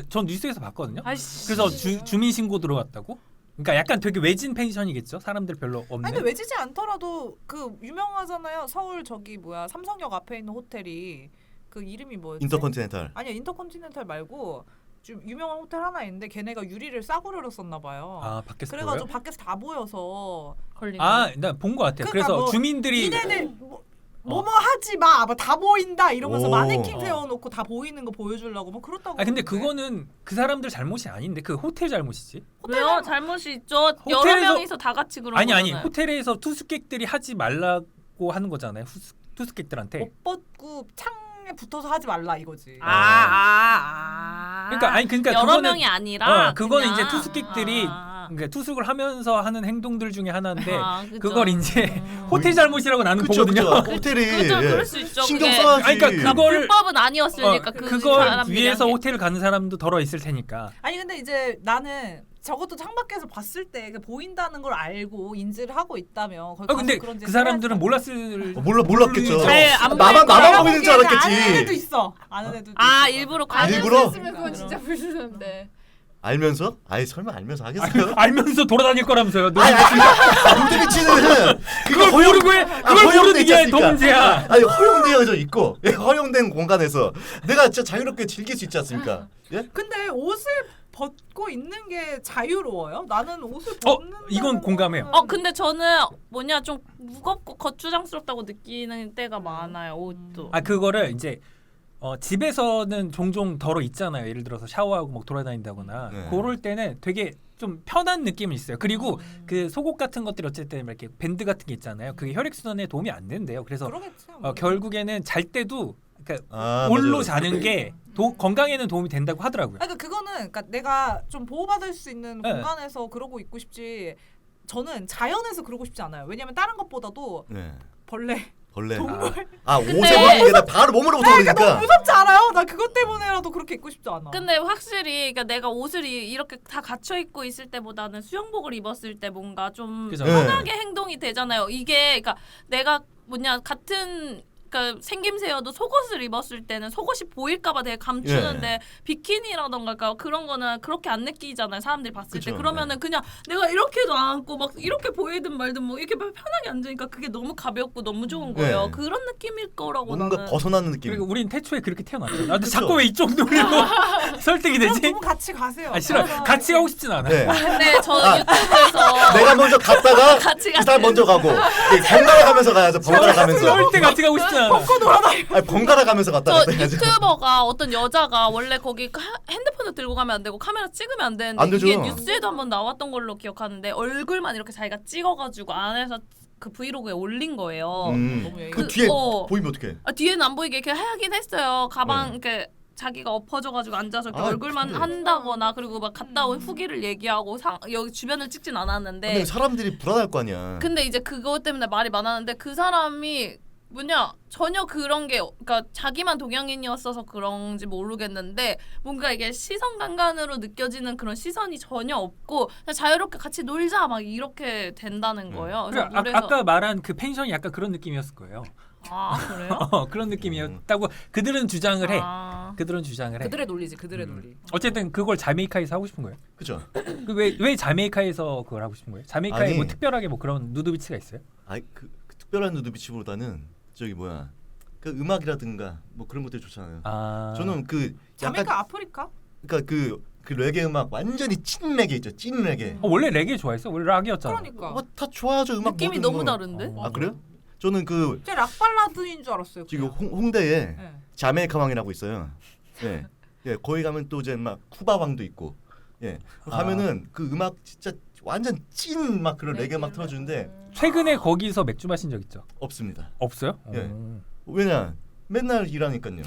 전 뉴스에서 봤거든요. 아이씨. 그래서 주민 신고 들어왔다고. 그러니까 약간 되게 외진 펜션이겠죠. 사람들 별로 없는. 아니 근데 외지지 않더라도 그 유명하잖아요. 서울 저기 뭐야 삼성역 앞에 있는 호텔이 그 이름이 뭐였지? 인터컨티넨탈. 아니야 인터컨티넨탈 말고 좀 유명한 호텔 하나 있는데 걔네가 유리를 싸구려로 썼나 봐요. 아 밖에서 그래가지고 보여요? 밖에서 다 보여서 걸린 나 본 것 같아요. 그러니까 그래서 뭐 주민들이 니네들 뭐뭐 하지 마, 뭐 다 보인다 이러면서 오. 마네킹 어. 세워놓고 다 보이는 거 보여주려고 뭐 그렇다고. 근데 그러는데. 그거는 그 사람들 잘못이 아닌데 그 호텔 잘못이지. 왜요? 잘못이 있죠. 여러 호텔에서- 명이서 다 같이 그런 아니 거잖아요. 호텔에서 투숙객들이 하지 말라고 하는 거잖아요. 투숙객들한테. 옷 벗고 창에 붙어서 하지 말라 이거지. 그러니까 아니 그러니까 여러 그거는 명이 아니라 그거는 그냥- 이제 투숙객들이 그러니까 투숙을 하면서 하는 행동들 중에 하나인데 그죠. 그걸 이제 호텔 잘못이라고 나는 그쵸, 보거든요. 그쵸. 호텔이 그죠, 예. 그럴 수 있죠. 신경 그게. 써야지. 아니, 그러니까 그거를 불법은 아니었으니까 그걸 사람들이 위해서 한 게. 호텔을 가는 사람도 덜어 있을 테니까. 아니 근데 이제 나는 적어도 창밖에서 봤을 때 보인다는 걸 알고 인지를 하고 있다면 거기 가서 근데 그런 그 짓을 사람들은 해야지. 몰랐을. 몰랐겠죠. 잘 안 나만 보일 거라고 보이는 줄 아는 애도 알았겠지. 있어. 아는 애도 아 있어. 일부러 아, 가는 일부러? 했으면 그건 진짜 불순한데. 알면서? 아이 설마 알면서 하겠어요? 알면서 돌아다닐 거라면서요. 너 아니 눈대비치는 그걸 모르고 해. 그걸 모르는 게 더 문제야. 아니 허용되어져 있고 예, 허용된 공간에서 내가 진짜 자유롭게 즐길 수 있지 않습니까? 예? 근데 옷을 벗고 있는 게 자유로워요? 나는 옷을 어, 벗는 이건 공감해요. 근데 저는 좀 무겁고 거추장스럽다고 느끼는 때가 많아요. 옷도. 아 그거를 이제 집에서는 종종 덜어 있잖아요. 예를 들어서 샤워하고 막 돌아다닌다거나 네. 그럴 때는 되게 좀 편한 느낌이 있어요. 그리고 그 속옷 같은 것들이 어쨌든 이렇게 밴드 같은 게 있잖아요. 그게 혈액순환에 도움이 안 된대요. 그래서 그러겠지. 아무래도. 결국에는 잘 때도 그러니까 아, 올로 맞아요. 자는 게 건강에는 도움이 된다고 하더라고요. 그러니까 그거는 그러니까 내가 좀 보호받을 수 있는 네. 공간에서 그러고 있고 싶지. 저는 자연에서 그러고 싶지 않아요. 왜냐면 다른 것보다도 네. 벌레 벌레. 동물 옷에 보이는 게 나 바로 몸으로부터 그러니까. 무섭지 않아요? 나 그것 때문에라도 그렇게 입고 싶지 않아. 근데 확실히 그러니까 내가 옷을 이렇게 다 갖춰 입고 있을 때보다는 수영복을 입었을 때 뭔가 좀 그죠? 편하게 행동이 되잖아요. 이게 그러니까 내가 같은 그러니까 생김새여도 속옷을 입었을 때는 속옷이 보일까봐 되게 감추는데 비키니라던가 그러니까 그런 거는 그렇게 안 느끼잖아요. 사람들이 봤을 그쵸, 때 그러면은 그냥 내가 이렇게도 앉고 막 이렇게 보이든 말든 뭐 이렇게 편하게 앉으니까 그게 너무 가볍고 너무 좋은 거예요. 네. 그런 느낌일 거라고 뭔가 나는. 벗어나는 느낌. 그리고 우린 태초에 그렇게 태어났죠. 아, 근데 그쵸? 자꾸 왜 이쪽 놀리고 설득이 그럼 되지? 두분 같이 가세요. 아 싫어. 같이 가고 싶진 않아. 네. 근데 저 아, 유튜브에서 내가 먼저 갔다가 같이 그 사람 먼저 가고 번갈아 가면서 가야죠. 번갈아 가면서. 절대 같이 가고 싶진 않아. 아니 번갈아 가면서 갔다 저 갔다 해야죠. 유튜버가 어떤 여자가 원래 거기 핸드폰을 들고 가면 안 되고 카메라 찍으면 안 되는데 안 되죠. 이게 뉴스에도 한번 나왔던 걸로 기억하는데 얼굴만 이렇게 자기가 찍어가지고 안에서 그 브이로그에 올린 거예요. 너무 그 그- 뒤에 어. 보이면 어떡해? 뒤에는 안 보이게 이렇게 하긴 했어요. 가방 네. 이렇게 자기가 엎어져가지고 앉아서 이렇게 아, 얼굴만 근데- 한다거나 그리고 막 갔다 온 후기를 얘기하고 여기 주변을 찍진 않았는데 근데 사람들이 불안할 거 아니야. 근데 이제 그것 때문에 말이 많았는데 그 사람이 전혀 그런 게 그러니까 자기만 동양인이었어서 그런지 모르겠는데 뭔가 이게 시선 강간으로 느껴지는 그런 시선이 전혀 없고 그냥 자유롭게 같이 놀자 막 이렇게 된다는 거예요. 그래서 그러니까 물에서 아까 말한 그 펜션이 약간 그런 느낌이었을 거예요. 그래요? 그런 느낌이었다고 그들은 주장을 해. 아. 그들은 주장을 해. 그들의 논리지. 그들의 논리. 어쨌든 그걸 자메이카에서 하고 싶은 거예요. 그죠? 왜 자메이카에서 그걸 하고 싶은 거예요? 자메이카에 아니. 뭐 특별하게 뭐 그런 누드비치가 있어요? 아이 그 특별한 누드비치보다는 저기 뭐야 그 음악이라든가 뭐 그런 것들 좋잖아요. 저는 그 약간 자메이카 아프리카? 그러니까 그 레게 음악 완전히 찐 레게 있죠. 찐 레게. 원래 레게 좋아했어? 원래 락이었잖아. 그러니까. 다 좋아하죠. 음악 느낌이 모든 너무 거. 다른데? 아 그래요? 저는 그 제 락발라드인 줄 알았어요. 지금 그냥. 홍대에 네. 자메이카 왕이라고 있어요. 예, 예, 거기 가면 또 이제 막 쿠바 왕도 있고, 예, 가면은 그 음악 진짜 완전 찐 막 그런 레게 막 틀어주는데 최근에 거기서 맥주 마신 적 있죠? 없습니다. 없어요? 예. 왜냐? 맨날 일하니까요.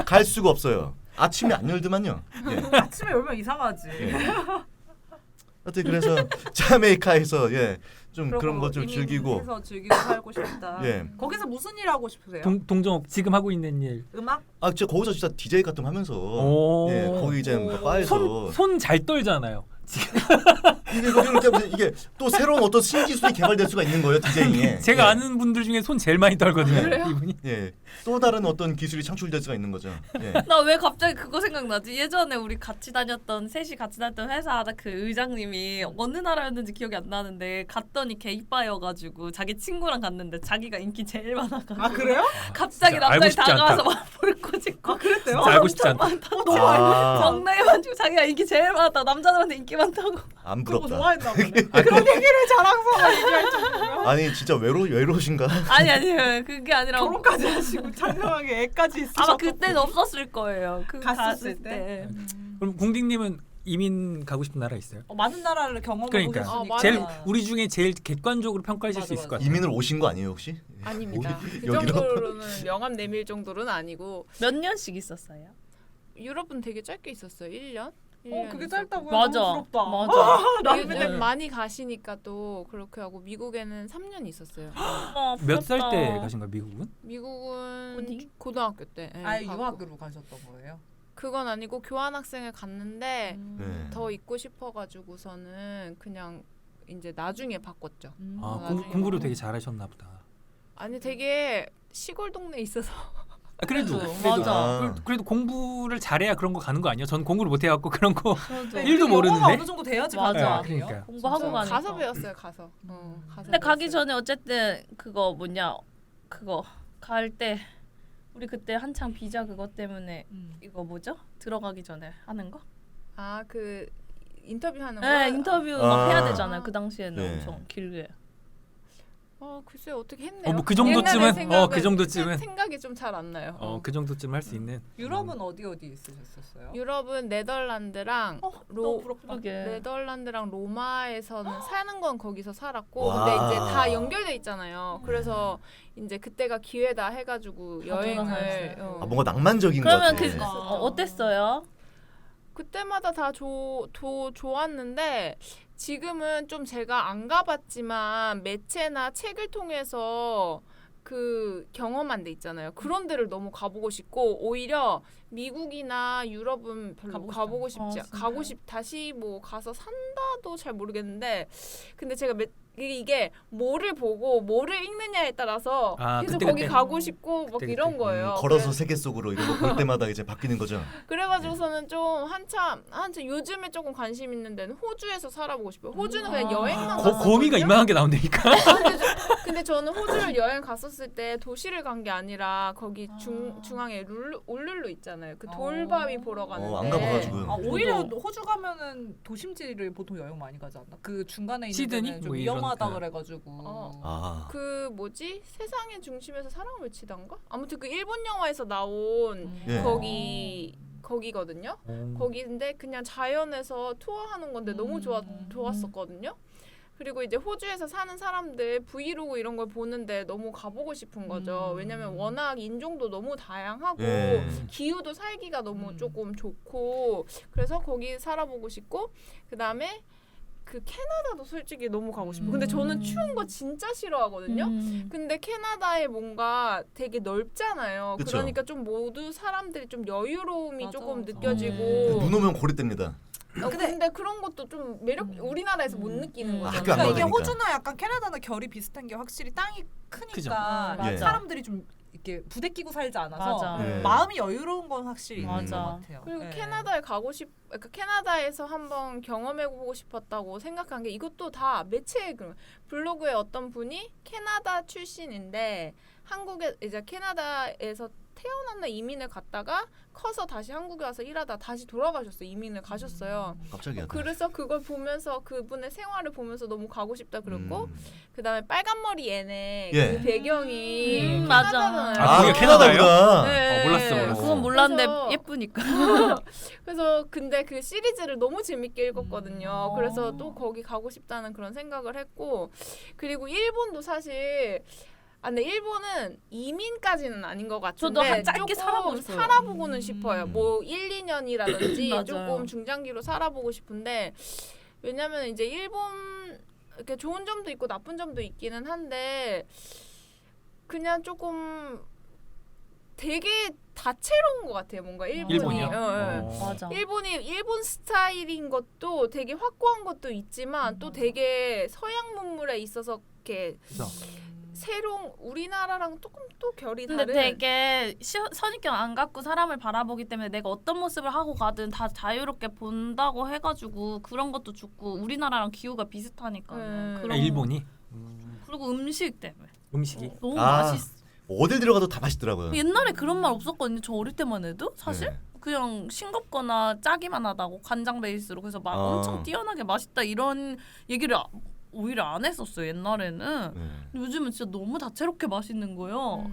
갈 수가 없어요. 아침에 안 열더만요. 예. 아침에 열면 이상하지. 예. 하여튼 그래서 자메이카에서 좀 그런 거 좀 즐기고 해서 즐기고 살고 싶다. 예. 거기서 무슨 일 하고 싶으세요? 동종 지금 하고 있는 일. 음악? 아 진짜 거기서 진짜 DJ 같은 거 하면서 오. 예 거기 이제 바에서 손 잘 떨잖아요. 이게 또 새로운 어떤 신기술이 개발될 수가 있는 거예요 디제잉에. 제가 예. 아는 분들 중에 손 제일 많이 떨거든요. 그래요? 이분이. 예, 또 다른 어떤 기술이 창출될 수가 있는 거죠. 예. 나 왜 갑자기 그거 생각나지? 예전에 우리 셋이 같이 다녔던 회사 그 의장님이 어느 나라였는지 기억이 안 나는데 갔더니 게이바여가지고 자기 친구랑 갔는데 자기가 인기 제일 많아가지고 아 그래요? 갑자기 진짜 알고 남자이 싶지 다가와서 않다. 막 볼코 짓고 그랬대요? 진짜 알고 싶지 않다. 너무 아, 장난해가지고 자기가 인기 제일 많았다. 남자들한테 인기 많다고. 안 그런 거 부럽다. 좋아했나 보네. 그런 얘기를 자랑스러워 얘기할 정도면 아니 진짜 외로우신가? 아니 그게 아니라 결혼까지 하시고 장성하게 애까지 있으셨고 아마 그때는 없었을 거예요. 그 갔었을 갔을 때? 때. 그럼 궁딩님은 이민 가고 싶은 나라 있어요? 많은 나라를 경험해 그러니까. 보셨으니까 제일 우리 중에 제일 객관적으로 평가하실 맞아, 수 있을 것 맞아. 같아요. 이민을 오신 거 아니에요 혹시? 아닙니다. 어디- 그 여기로? 정도로는 명함 내밀 정도로는 아니고 몇 년씩 있었어요? 유럽은 되게 짧게 있었어요. 1년? 그게 짧다고요? 맞아. 너무 부럽다. 맞아. 미국에 많이 가시니까 또 그렇게 하고 미국에는 3년 있었어요. 몇 살 때 가신 거예요, 미국은? 미국은 어디? 고등학교 때. 예, 아 가고. 유학으로 가셨던 거예요? 그건 아니고 교환학생을 갔는데 네. 더 있고 싶어가지고서는 그냥 이제 나중에 바꿨죠. 아, 나중에 공부를 가고. 되게 잘하셨나 보다. 아니 되게 시골 동네에 있어서 아, 그래도 맞아. 아. 그래도 공부를 잘해야 그런 거 가는 거 아니에요? 전 공부를 못 해갖고 그런 거 저도. 네, 일도 그리고 영어가 모르는데? 어느 정도 돼야지 맞아. 가는 거 네, 아니에요? 그러니까요. 공부하고 가니까. 가서 배웠어요. 가서. 가서 근데 가기 배웠어요. 전에 어쨌든 그거 뭐냐 그거 갈 때 우리 그때 한창 비자 그거 때문에 이거 뭐죠? 들어가기 전에 하는 거? 그 인터뷰하는 거. 네 인터뷰 막 아. 해야 되잖아요. 그 당시에는 네. 엄청 길게. 글쎄 어떻게 했네요. 뭐 그 정도쯤은 옛날에 생각은 그 정도쯤은 생각이 좀 잘 안 나요. 그 정도쯤 할 수 있는. 유럽은 어디 있으셨어요? 유럽은 네덜란드랑 너무 부럽다. 그러게. 네덜란드랑 로마에서는 사는 건 거기서 살았고 와. 근데 이제 다 연결돼 있잖아요. 그래서 이제 그때가 기회다 해가지고 여행을 돌아다녔어요. 아, 뭔가 낭만적인 것 그러면 같아. 그 어땠어요? 그때마다 다 좋았는데 지금은 좀 제가 안 가봤지만 매체나 책을 통해서 그 경험한 데 있잖아요. 그런 데를 너무 가보고 싶고 오히려 미국이나 유럽은 별로 가보고 싶지 다시 뭐 가서 산다도 잘 모르겠는데 근데 제가 이게 뭐를 보고 뭐를 읽느냐에 따라서 계속 그때, 거기 그때. 가고 싶고 막 그때, 이런 그때. 거예요. 걸어서 세계 속으로 이런 거 볼 때마다 이제 바뀌는 거죠. 그래가지고서는 좀 한참 요즘에 조금 관심 있는 데는 호주에서 살아보고 싶어요. 호주는 그냥 여행만 갔었거든요. 거미가 이만한 게 나온다니까. 근데 저는 호주를 여행 갔었을 때 도시를 간 게 아니라 거기 중앙에 울룰루 있잖아요. 그 돌바위 보러 가는데. 안 가봐가지고. 아, 오히려 호주 가면은 도심지를 보통 여행 많이 가지 않나? 그 중간에 있는 시드니? 데는 좀 뭐 이런, 위험하다 네. 그래가지고. 아. 그 뭐지 세상의 중심에서 사랑을 외치던가? 아무튼 그 일본 영화에서 나온 예. 거기거든요. 거기인데 그냥 자연에서 투어하는 건데 너무 좋았었거든요. 그리고 이제 호주에서 사는 사람들 브이로그 이런 걸 보는데 너무 가보고 싶은 거죠. 왜냐면 워낙 인종도 너무 다양하고 예. 기후도 살기가 너무 조금 좋고 그래서 거기 살아보고 싶고 그다음에 그 캐나다도 솔직히 너무 가고 싶어요. 근데 저는 추운 거 진짜 싫어하거든요. 근데 캐나다에 뭔가 되게 넓잖아요. 그쵸. 그러니까 좀 모두 사람들이 좀 여유로움이 맞아, 조금 맞아. 느껴지고 눈 오면 고립됩니다. 근데 그런 것도 좀 매력 우리나라에서 못 느끼는 거죠. 학교 안 그러니까 이게 가니까. 호주나 약간 캐나다나 결이 비슷한 게 확실히 땅이 크니까 그죠. 예. 사람들이 좀 이렇게 부대끼고 살지 않아서 맞아. 예. 마음이 여유로운 건 확실히 있는 맞아. 것 같아요. 그리고 예. 캐나다에 그러니까 캐나다에서 한번 경험해보고 싶었다고 생각한 게 이것도 다 매체에 블로그에 어떤 분이 캐나다 출신인데 한국에 이제 캐나다에서 태어났나 이민을 갔다가 커서 다시 한국에 와서 일하다 다시 돌아가셨어요. 이민을 가셨어요. 갑자기야. 그래서 그걸 보면서 그분의 생활을 보면서 너무 가고 싶다 그랬고 음. 그다음에 빨간머리 얘네 예. 그 배경이 맞아. 캐나다잖아요. 아, 그게 캐나다구나. 네. 몰랐어. 그건 몰랐는데 그래서- 예쁘니까. 그래서 근데 그 시리즈를 너무 재밌게 읽었거든요. 음. 그래서 또 거기 가고 싶다는 그런 생각을 했고 그리고 일본도 사실 근데 일본은 이민까지는 아닌 것 같은데 저도 한 짧게 조금 살아보고 싶어요. 살아보고는 싶어요. 뭐 1, 2년이라든지 맞아요. 조금 중장기로 살아보고 싶은데 왜냐면 이제 일본 이렇게 좋은 점도 있고 나쁜 점도 있기는 한데 그냥 조금 되게 다채로운 것 같아요. 뭔가 일본이. 일본이요? 맞아. 일본이 일본 스타일인 것도 되게 확고한 것도 있지만 또 되게 서양 문물에 있어서 이렇게 그래서 새로운 우리나라랑 조금 또 결이 근데 다른. 되게 선입견 안 갖고 사람을 바라보기 때문에 내가 어떤 모습을 하고 가든 다 자유롭게 본다고 해가지고 그런 것도 좋고 우리나라랑 기후가 비슷하니까 그런 일본이 그리고 음식 때문에 음식이 너무 아. 맛있어. 어딜 들어가도 다 맛있더라고요. 옛날에 그런 말 없었거든요. 저 어릴 때만 해도 사실 네. 그냥 싱겁거나 짜기만 하다고 간장 베이스로 그래서 막 아. 엄청 뛰어나게 맛있다 이런 얘기를 오히려 안 했었어요 옛날에는. 네. 요즘은 진짜 너무 다채롭게 맛있는 거예요.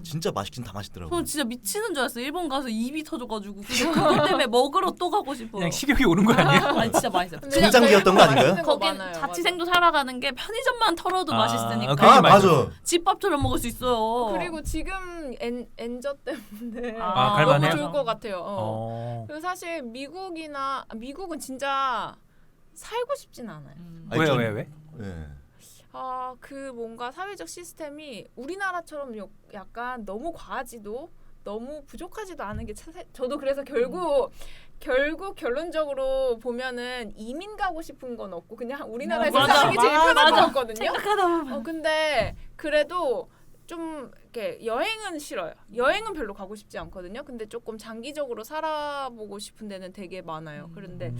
진짜 맛있긴 다 맛있더라고요. 저는 진짜 미치는 줄 알았어요. 일본 가서 입이 터져가지고 근데 그것 때문에 먹으러 또 가고 싶어요. 그냥 식욕이 오는 거 아니야? 아니 진짜 맛있어요. 근데 성장기였던 거 아닌가요? 맛있는 거 거긴 많아요. 자취생도 살아가는 게 편의점만 털어도 아, 맛있으니까 그게 아 맞아. 맞아. 집밥처럼 먹을 수 있어요. 그리고 지금 엔저 때문에 아, 갈만해요? 너무 좋을 것 같아요. 어. 그리고 사실 미국은 진짜 살고 싶진 않아요. 아니, 왜요 전- 왜? 네. 그 뭔가 사회적 시스템이 우리나라처럼 약간 너무 과하지도 너무 부족하지도 않은 게 저도 그래서 결국 결론적으로 보면은 이민 가고 싶은 건 없고 그냥 우리나라에서 맞아, 사는 게 제일 편할 것 맞아. 같거든요. 생각하다 보면 근데 그래도 좀 이렇게 여행은 싫어요. 여행은 별로 가고 싶지 않거든요. 근데 조금 장기적으로 살아보고 싶은 데는 되게 많아요. 그런데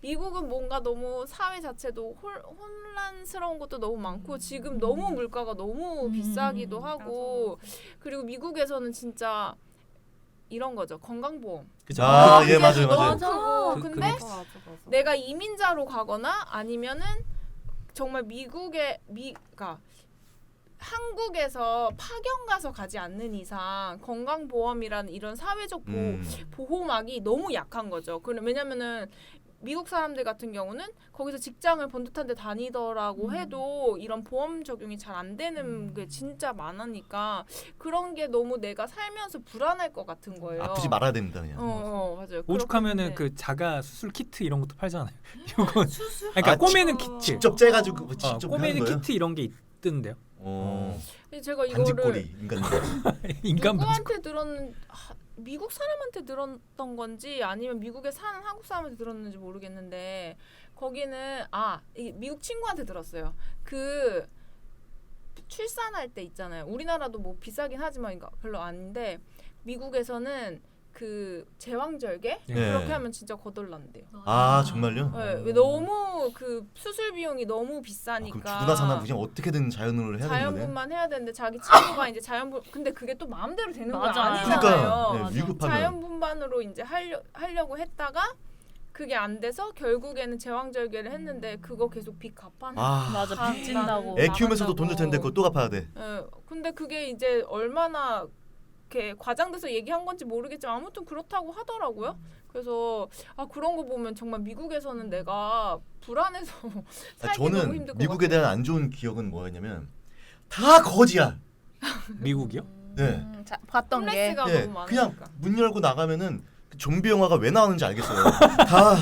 미국은 뭔가 너무 사회 자체도 혼란스러운 것도 너무 많고 지금 너무 물가가 너무 비싸기도 하고 그리고 미국에서는 진짜 이런 거죠. 건강보험. 그죠? 예 맞아요 너무 맞아요. 크고 그- 근데 그게 맞아. 내가 이민자로 가거나 아니면은 정말 그러니까 한국에서 파견 가서 가지 않는 이상 건강보험이라는 이런 사회적 보호막이 너무 약한 거죠. 왜냐면은 미국 사람들 같은 경우는 거기서 직장을 번듯한 데 다니더라고 해도 이런 보험 적용이 잘 안 되는 게 진짜 많으니까 그런 게 너무 내가 살면서 불안할 것 같은 거예요. 아프지 말아야 됩니다 그냥. 맞아요. 오죽하면은 그렇기 그 자가 수술 키트 이런 것도 팔잖아요. 이건 수술 그러니까 아, 꼬매는 키트. 직접 째가지고 직접 하는 꼬매는 거예요? 키트 이런 게 있던데요. 때문에 제가 이거를 반지꼬리 인간. 인간 반지. 누구한테 미국 사람한테 들었던 건지 아니면 미국에 사는 한국 사람한테 들었는지 모르겠는데 거기는 미국 친구한테 들었어요. 그 출산할 때 있잖아요. 우리나라도 뭐 비싸긴 하지만 이거 별로 아닌데 미국에서는 그 제왕절개 네. 그렇게 하면 진짜 거덜난대요. 아 정말요? 네, 왜 너무 그 수술 비용이 너무 그럼 비싸니까 죽으나 사나 그냥 어떻게든 자연으로 해야 되는 거네. 자연분만 해야 되는데 자기 친구가 이제 자연분 근데 그게 또 마음대로 되는 거 맞아. 아니잖아요. 그러니까 네, 위급하면 자연분만으로 이제 하려고 했다가 그게 안 돼서 결국에는 제왕절개를 했는데 그거 계속 빚 갚아내. 맞아 빚 진다고. 애 키우면서도 돈 줄 텐데 그거 또 갚아야 돼. 근데 그게 이제 얼마나 이렇게 과장돼서 얘기한 건지 모르겠지만 아무튼 그렇다고 하더라고요. 그래서 그런 거 보면 정말 미국에서는 내가 불안해서 살기 너무 저는 힘들 것 미국에 같아요. 대한 안 좋은 기억은 뭐였냐면 다 거지야. 미국이요? 네. 봤던 게 홈레스가 예, 너무 많으니까. 그냥 문 열고 나가면은 그 좀비 영화가 왜 나오는지 알겠어요. 다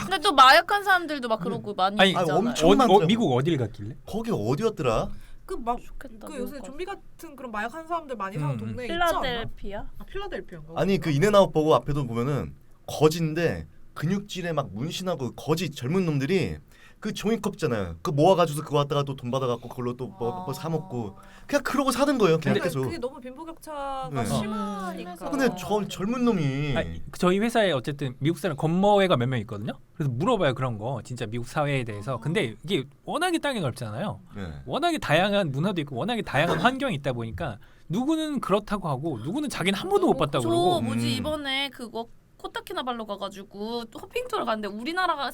근데 또 마약한 사람들도 막 그러고 많이 아니, 있잖아요. 엄청 많더라고. 미국 어딜 갔길래? 거기 어디였더라? 좋겠다, 그 요새 미국 좀비 같은 그런 마약하는 사람들 많이 사는 동네 있지 않나? 필라델피아? 필라델피아인가? 아니 그 인앤아웃 버거 앞에도 보면은 거지인데 근육질에 막 문신하고 거지 젊은 놈들이 그 종이컵잖아요. 그 모아가지고서 그거 갖다가 또 돈 받아갖고 그걸로 또 뭐 사 먹고 그냥 그러고 사는 거예요. 그냥 계속. 그게 너무 빈부격차가 네. 심하니까. 근데 저 젊은 놈이 저희 회사에 어쨌든 미국 사람 건머회가 몇 명 있거든요. 그래서 물어봐요 그런 거 진짜 미국 사회에 대해서. 근데 이게 워낙에 땅이 넓잖아요. 네. 워낙에 다양한 문화도 있고 워낙에 다양한 환경이 있다 보니까 누구는 그렇다고 하고 누구는 자기는 한 번도 못 봤다고 저 그러고. 뭐지 이번에 그거 코타키나발루 가가지고 호핑 투어를 갔는데 우리나라가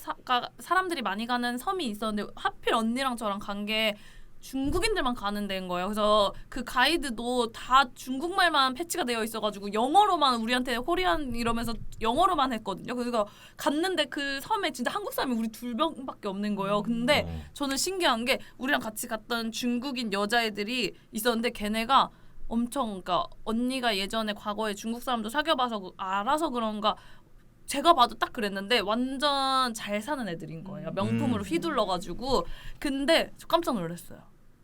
사람들이 많이 가는 섬이 있었는데 하필 언니랑 저랑 간 게 중국인들만 가는 데인 거예요. 그래서 그 가이드도 다 중국말만 패치가 되어 있어가지고 영어로만 우리한테 코리안 이러면서 영어로만 했거든요. 그래서 갔는데 그 섬에 진짜 한국 사람이 우리 둘 명밖에 없는 거예요. 근데 저는 신기한 게 우리랑 같이 갔던 중국인 여자애들이 있었는데 걔네가 엄청 그러니까 언니가 예전에 과거에 중국 사람도 사귀어봐서 알아서 그런가 제가 봐도 딱 그랬는데 완전 잘 사는 애들인 거예요. 명품으로 휘둘러가지고. 근데 저 깜짝 놀랐어요.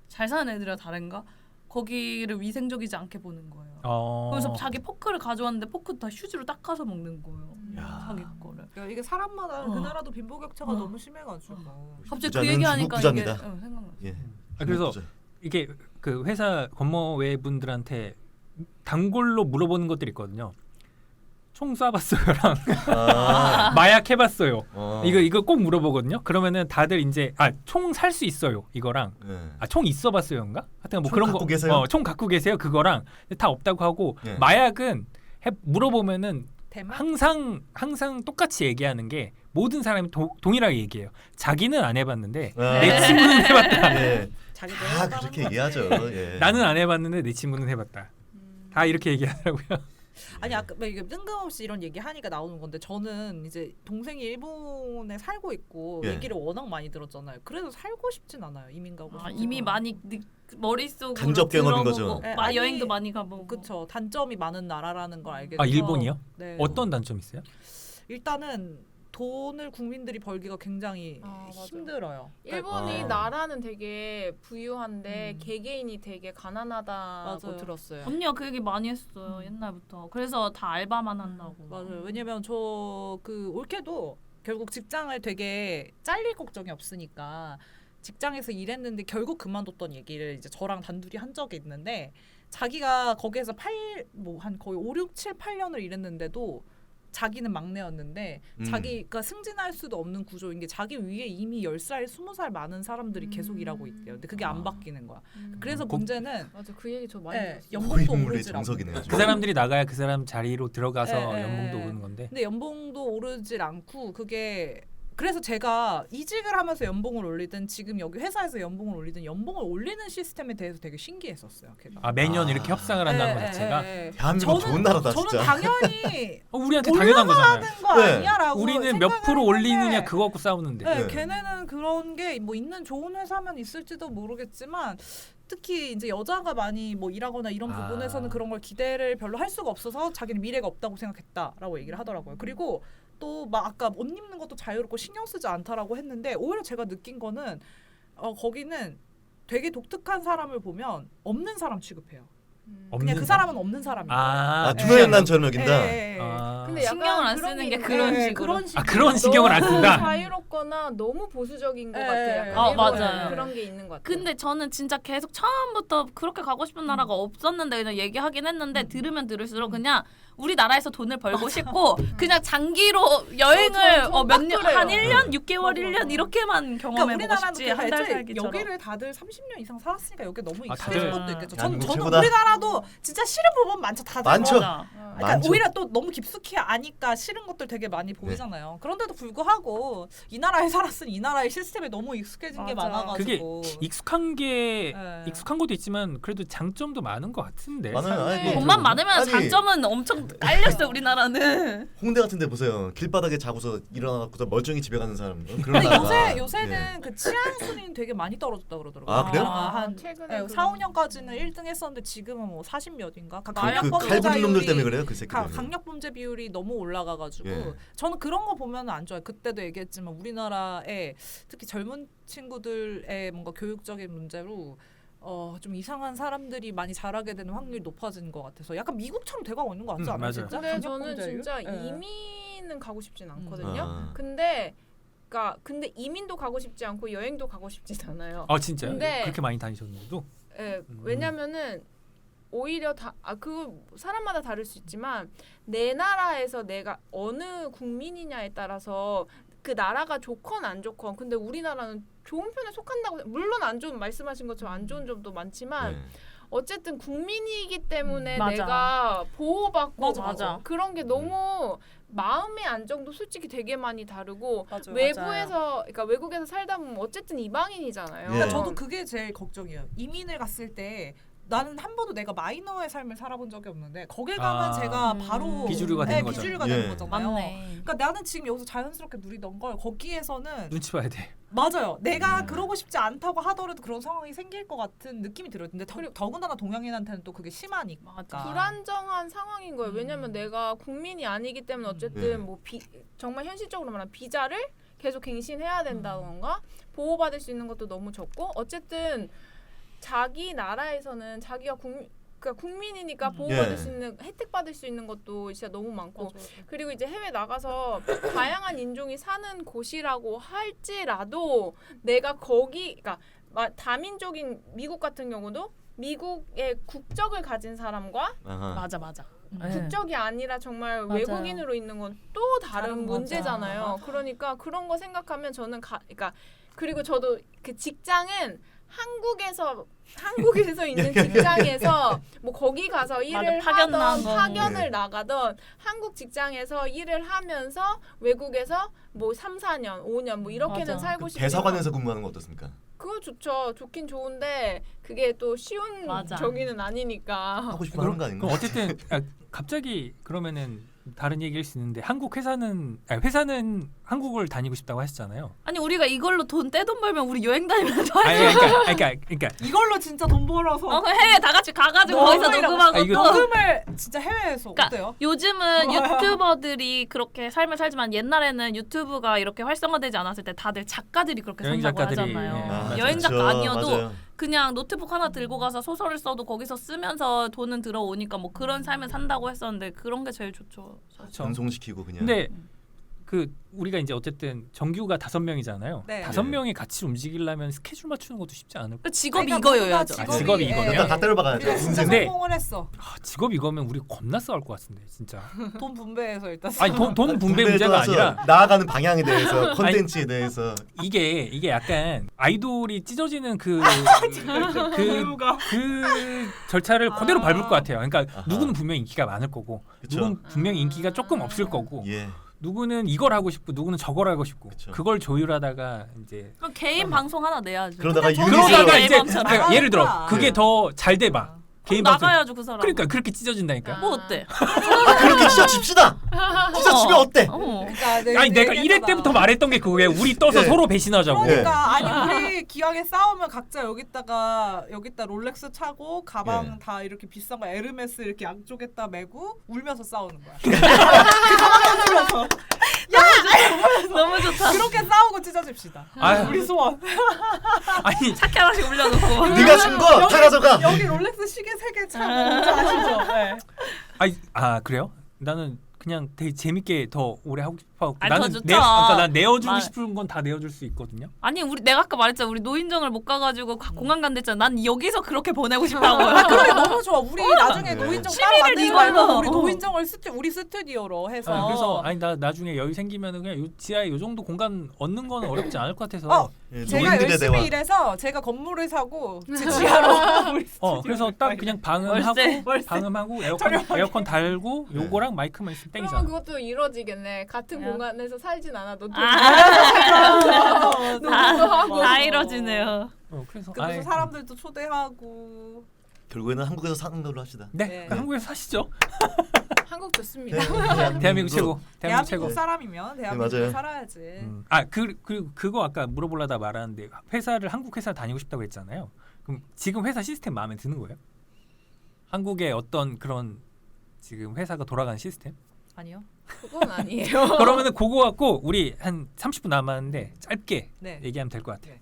잘 사는 애들이랑 다른가? 거기를 위생적이지 않게 보는 거예요. 그래서 자기 포크를 가져왔는데 포크 다 휴지로 닦아서 먹는 거예요. 야. 자기 거를. 그러니까 이게 사람마다 그 나라도 빈부격차가 너무 심해가지고. 갑자기 그 부자는 얘기하니까 중국 이게 부자입니다. 생각났어요. 예. 그래서 부자. 이게 그 회사 건머외 분들한테 단골로 물어보는 것들이 있거든요. 총 쏴봤어요랑 마약 해봤어요. 이거 꼭 물어보거든요. 그러면은 다들 이제 총 살 수 있어요. 이거랑 네. 총 있어봤어요인가? 하여튼 뭐 총 그런 갖고 거. 계세요? 총 갖고 계세요. 그거랑 다 없다고 하고 네. 마약은 물어보면은 대만? 항상 똑같이 얘기하는 게 모든 사람이 동일하게 얘기해요. 자기는 안 해봤는데 아. 내 친구는 해봤다. 예. 자기도 다 해봤다는 그렇게 거지. 얘기하죠. 예. 나는 안 해봤는데 내 친구는 해봤다. 다 이렇게 얘기하더라고요. 아니 아까 뭐 이게 뜬금없이 이런 얘기 하니까 나오는 건데 저는 이제 동생이 일본에 살고 있고 예. 얘기를 워낙 많이 들었잖아요. 그래서 살고 싶진 않아요. 이민 가고 싶진 이미 않아요. 많이 머릿속으로 간접 경험인 들어보고 거죠. 네, 여행도 아니, 많이 가보고. 그쵸. 단점이 많은 나라라는 걸 알게 돼서. 아 일본이요? 네. 어떤 단점 있어요? 일단은 돈을 국민들이 벌기가 굉장히 맞아. 힘들어요. 일본이 아. 나라는 되게 부유한데 음. 개개인이 되게 가난하다고 맞아요. 들었어요. 언니가 그 얘기 많이 했어요 옛날부터. 그래서 다 알바만 한다고. 맞아요. 왜냐면 저 그 올케도 결국 직장을 되게 잘릴 걱정이 없으니까 직장에서 일했는데 결국 그만뒀던 얘기를 이제 저랑 단둘이 한 적이 있는데 자기가 거기에서 한 거의 5, 6, 7, 8년을 일했는데도 자기는 막내였는데 자기가 승진할 수도 없는 구조인 게 자기 위에 이미 10살, 20살 많은 사람들이 계속 일하고 있대요. 근데 그게 안 바뀌는 거야. 그래서 문제는 맞아 그 얘기 저 많이 네, 들었어요. 연봉도 고인물의 오르지 않고. 정석이네요. 그 사람들이 나가야 그 사람 자리로 들어가서 네, 연봉도 네. 오르는 건데. 근데 연봉도 오르질 않고 그게 그래서 제가 이직을 하면서 연봉을 올리든 지금 여기 회사에서 연봉을 올리든 연봉을 올리는 시스템에 대해서 되게 신기했었어요. 걔가. 아 매년 아. 이렇게 협상을 한다는 것 네, 자체가 네. 대한민국 좋은 나라다 저는 진짜. 당연히 우리한테 당연한 거잖아요. 올라가는 거 네. 아니야라고 우리는 몇 생각을 프로 했는데 올리느냐 그거 갖고 싸우는데. 네, 네. 걔네는 그런 게 뭐 있는 좋은 회사면 있을지도 모르겠지만 특히 이제 여자가 많이 뭐 일하거나 이런 아. 부분에서는 그런 걸 기대를 별로 할 수가 없어서 자기는 미래가 없다고 생각했다라고 얘기를 하더라고요. 그리고 또 막 아까 옷 입는 것도 자유롭고 신경 쓰지 않다라고 했는데 오히려 제가 느낀 거는 거기는 되게 독특한 사람을 보면 없는 사람 취급해요. 없는 그냥 그 사람은 없는 사람이에요. 아, 투명한 난처럼 여긴다. 예, 예. 아. 근데 약간 신경을 안 그런 쓰는 게 게 있는 그런 게 식으로. 그런 식으로. 그런 신경을 안 너무 쓴다. 자유롭거나 너무 보수적인 것 예, 같아요. 예. 약간 아, 일본은 맞아요. 그런 게 있는 것 같아요. 근데 저는 진짜 계속 처음부터 그렇게 가고 싶은 나라가 없었는데 그냥 얘기하긴 했는데 들으면 들을수록 그냥 우리나라에서 돈을 벌고 싶고 그냥 장기로 여행을 저 몇 년, 딱 한 그래요. 1년, 6개월, 맞아, 1년 맞아. 이렇게만 그러니까 경험해보고 우리나라도 싶지 한 달 살기처럼. 여기를 다들 30년 이상 살았으니까 여기 너무 아, 익숙해진 다들 것도 있겠죠. 대한민국 저는 최고다. 우리나라도 진짜 싫은 부분 많죠. 다들 많죠. 뭐. 맞아. 그러니까 많죠. 오히려 또 너무 깊숙이 아니까 싫은 것들 되게 많이 보이잖아요. 그런데도 불구하고 이 나라에 살았으니 이 나라의 시스템에 너무 익숙해진 게 맞아. 많아가지고 익숙한 게 네. 익숙한 것도 있지만 그래도 장점도 많은 것 같은데. 많아요. 아니, 뭐 돈만 많으면 아니, 장점은 엄청 깔렸어 우리나라는. 홍대 같은데 보세요. 길바닥에 자고서 일어나갖고서 멀쩡히 집에 가는 사람. 그런 근데 나라가. 요새는 예. 그 치안 순위는 되게 많이 떨어졌다 그러더라고요. 아, 그래요? 한 최근에 4, 5년까지는 1등 했었는데 지금은 뭐 40몇인가? 그 강력범죄 칼 부린 놈들 때문에 비율이 그래요, 그 새끼들. 강력 범죄 비율이 너무 올라가가지고 예. 저는 그런 거 보면 안 좋아요. 그때도 얘기했지만 우리나라에 특히 젊은 친구들의 뭔가 교육적인 문제로 좀 이상한 사람들이 많이 자라게 되는 확률이 높아지는 것 같아서 약간 미국처럼 돼가고 있는 것 같지 않아요? 맞아요. 진짜? 근데 강력 저는 범죄율? 진짜 예. 이민은 가고 싶진 않거든요. 아. 근데 이민도 가고 싶지 않고 여행도 가고 싶진 않아요. 아 진짜요? 근데- 그렇게 많이 다니셨는데도? 예, 왜냐면은 오히려 그거 사람마다 다를 수 있지만 내 나라에서 내가 어느 국민이냐에 따라서 그 나라가 좋건 안 좋건 근데 우리나라는 좋은 편에 속한다고 물론 안 좋은 말씀하신 것처럼 안 좋은 점도 많지만 예. 어쨌든 국민이기 때문에 맞아. 내가 보호받고 맞아. 그런 게 너무 마음의 안정도 솔직히 되게 많이 다르고 맞아요. 그러니까 외국에서 살다 보면 어쨌든 이방인이잖아요. 예. 그러니까 저도 그게 제일 걱정이에요. 이민을 갔을 때 나는 한 번도 내가 마이너의 삶을 살아본 적이 없는데 거길 가면 아. 제가 바로 비주류가 되는 거죠. 비주류가 예. 되는 거잖아요. 맞네. 그러니까 나는 지금 여기서 자연스럽게 누리던 걸 거기에서는 눈치 봐야 돼. 맞아요. 내가 그러고 싶지 않다고 하더라도 그런 상황이 생길 것 같은 느낌이 들어요. 근데 더군다나 동양인한테는 또 그게 심하니까. 맞아. 불안정한 상황인 거예요. 왜냐면 내가 국민이 아니기 때문에 어쨌든 네. 뭐 정말 현실적으로 말하면 비자를 계속 갱신해야 된다던가 보호받을 수 있는 것도 너무 적고 어쨌든 자기 나라에서는 자기가 그러니까 국민이니까 보호받을 예. 수 있는 혜택 받을 수 있는 것도 진짜 너무 많고 맞아. 그리고 이제 해외 나가서 다양한 인종이 사는 곳이라고 할지라도 내가 그러니까 다민족인 미국 같은 경우도 미국의 국적을 가진 사람과 아하. 맞아. 국적이 아니라 정말 맞아요. 외국인으로 있는 건 또 다른 다른 문제잖아요. 맞아. 그러니까 그런 거 생각하면 저는 그러니까 그리고 저도 그 직장은 한국에서 있는 직장에서 뭐 거기 가서 일을 파견 나간 하던 거. 파견을 네. 나가던 한국 직장에서 일을 하면서 외국에서 뭐 3, 4년, 5년 뭐 이렇게는 맞아. 살고 그 싶으면 대사관에서 근무하는 거 어떻습니까? 그거 좋죠. 좋긴 좋은데 그게 또 쉬운 맞아. 저기는 아니니까. 하고 싶은 거 하는 거 아닌가? 그럼 어쨌든 갑자기 그러면은 다른 얘기일 수 있는데 한국 회사는 한국을 다니고 싶다고 하셨잖아요. 아니 우리가 이걸로 돈 벌면 우리 여행 다니면 더 아니 하지. 그러니까 이걸로 진짜 돈 벌어서 그럼 해외 다 같이 가가지고 거기서 녹음이라고. 녹음하고 아, 이거 또 녹음을 진짜 해외에서 그러니까 어때요? 요즘은 유튜버들이 그렇게 삶을 살지만 옛날에는 유튜브가 이렇게 활성화되지 않았을 때 다들 작가들이 그렇게 여행 산다고 작가들이, 하잖아요. 예. 아, 여행 그쵸. 작가 아니어도 맞아요. 그냥 노트북 하나 들고 가서 소설을 써도 거기서 쓰면서 돈은 들어오니까 뭐 그런 삶을 산다고 했었는데 그런 게 제일 좋죠. 사실. 전송시키고 그냥. 근데 그 우리가 이제 어쨌든 정규가 5명이잖아요. 네. 5명이 같이 움직이려면 스케줄 맞추는 것도 쉽지 않을 그 직업이 그러니까 이거여야죠. 모두가 직업이 이거네요? 일단 다 때려박아야죠. 우리가 진짜 근데- 성공을 했어. 직업 이거면 우리 겁나 싸울 것 같은데 진짜. 돈 분배해서 일단. 아니 돈 분배 분배에 문제가 따라서 아니라 나아가는 방향에 대해서 컨텐츠에 대해서 이게 약간 아이돌이 찢어지는 그 절차를 그대로 아. 밟을 것 같아요. 그러니까 아하. 누구는 분명 히 인기가 많을 거고, 그쵸. 누구는 분명히 인기가 조금 없을 거고, 예. 누구는 이걸 하고 싶고, 누구는 저걸 하고 싶고, 그쵸. 그걸 조율하다가 이제 그럼 개인 방송 하나 내야죠. 그러다가 근데 유닛으로 그러다가 네, 이제 앨범처럼. 그러니까 예를 들어 나가니까. 그게 더 잘 돼봐. 개인 방송. 나가야죠 그 사람. 그러니까 그렇게 찢어진다니까. 아. 뭐 어때? 그렇게 찢어집시다. 찢어지면 어때? 그러니까 아니 내가 1회 때부터 말했던 게 그거예요. 우리 떠서 네. 서로 배신하자고. 그러니까 아니 우리 기왕에 싸우면 각자 여기다 롤렉스 차고 가방 예. 다 이렇게 비싼 거 에르메스 이렇게 양쪽에다 메고 울면서 싸우는 거야. 너무 좋다. 그렇게 싸우고 찢어집시다. 아유. 우리 소원. 아니 착해 하나씩 올려놓고. 네가 준 거 다 가져가. 여기 롤렉스 시계 3개 차고 뭔지 아시죠? 네. 그래요? 나는 그냥 되게 재밌게 더 오래 하고 싶어. 아니, 더 나는 좋죠. 그러니까 난 내어주고 말- 싶은 건 다 내어줄 수 있거든요. 아니 내가 아까 말했잖아. 우리 노인정을 못 가가지고 공항 간댔잖아. 난 여기서 그렇게 보내고 싶다고요. 아, 그래 너무 좋아. 우리 나중에 네. 노인정 취미를 따로 만들지 이걸로. 말고 우리 노인정을 우리 스튜디오로 해서. 그래서 아니 나 나중에 여유 생기면은 그냥 요 지하에 요 정도 공간 얻는 거는 어렵지 않을 것 같아서. 예, 제가 노인들의 열심히 대화. 일해서 제가 건물을 사고 제 지하로 우리 그래서 스튜디오를 딱 그냥 월세. 방음하고 에어컨 달고 요거랑 마이크만 있으면 그러면 땡이잖아. 그것도 이루어지겠네. 같은 야. 공간에서 살진 않아도 돈 녹음도 하고. 다 이뤄지네요. 그래서 그래서 사람들도 초대하고. 결국에는 한국에서 사는 걸로 합시다. 네, 네. 한국에서 사시죠. 한국 좋습니다. 대한민국 최고. 대한민국 대한민국 최고. 사람이면 대한민국에 맞아요. 살아야지. 그거 아까 물어보려다 말았는데 한국 회사 다니고 싶다고 했잖아요. 그럼 지금 회사 시스템 마음에 드는 거예요? 한국의 어떤 그런 지금 회사가 돌아가는 시스템? 아니요. 그건 아니에요. 그러면은 그거 갖고 우리 한 30분 남았는데 짧게 네. 얘기하면 될 것 같아요. 네.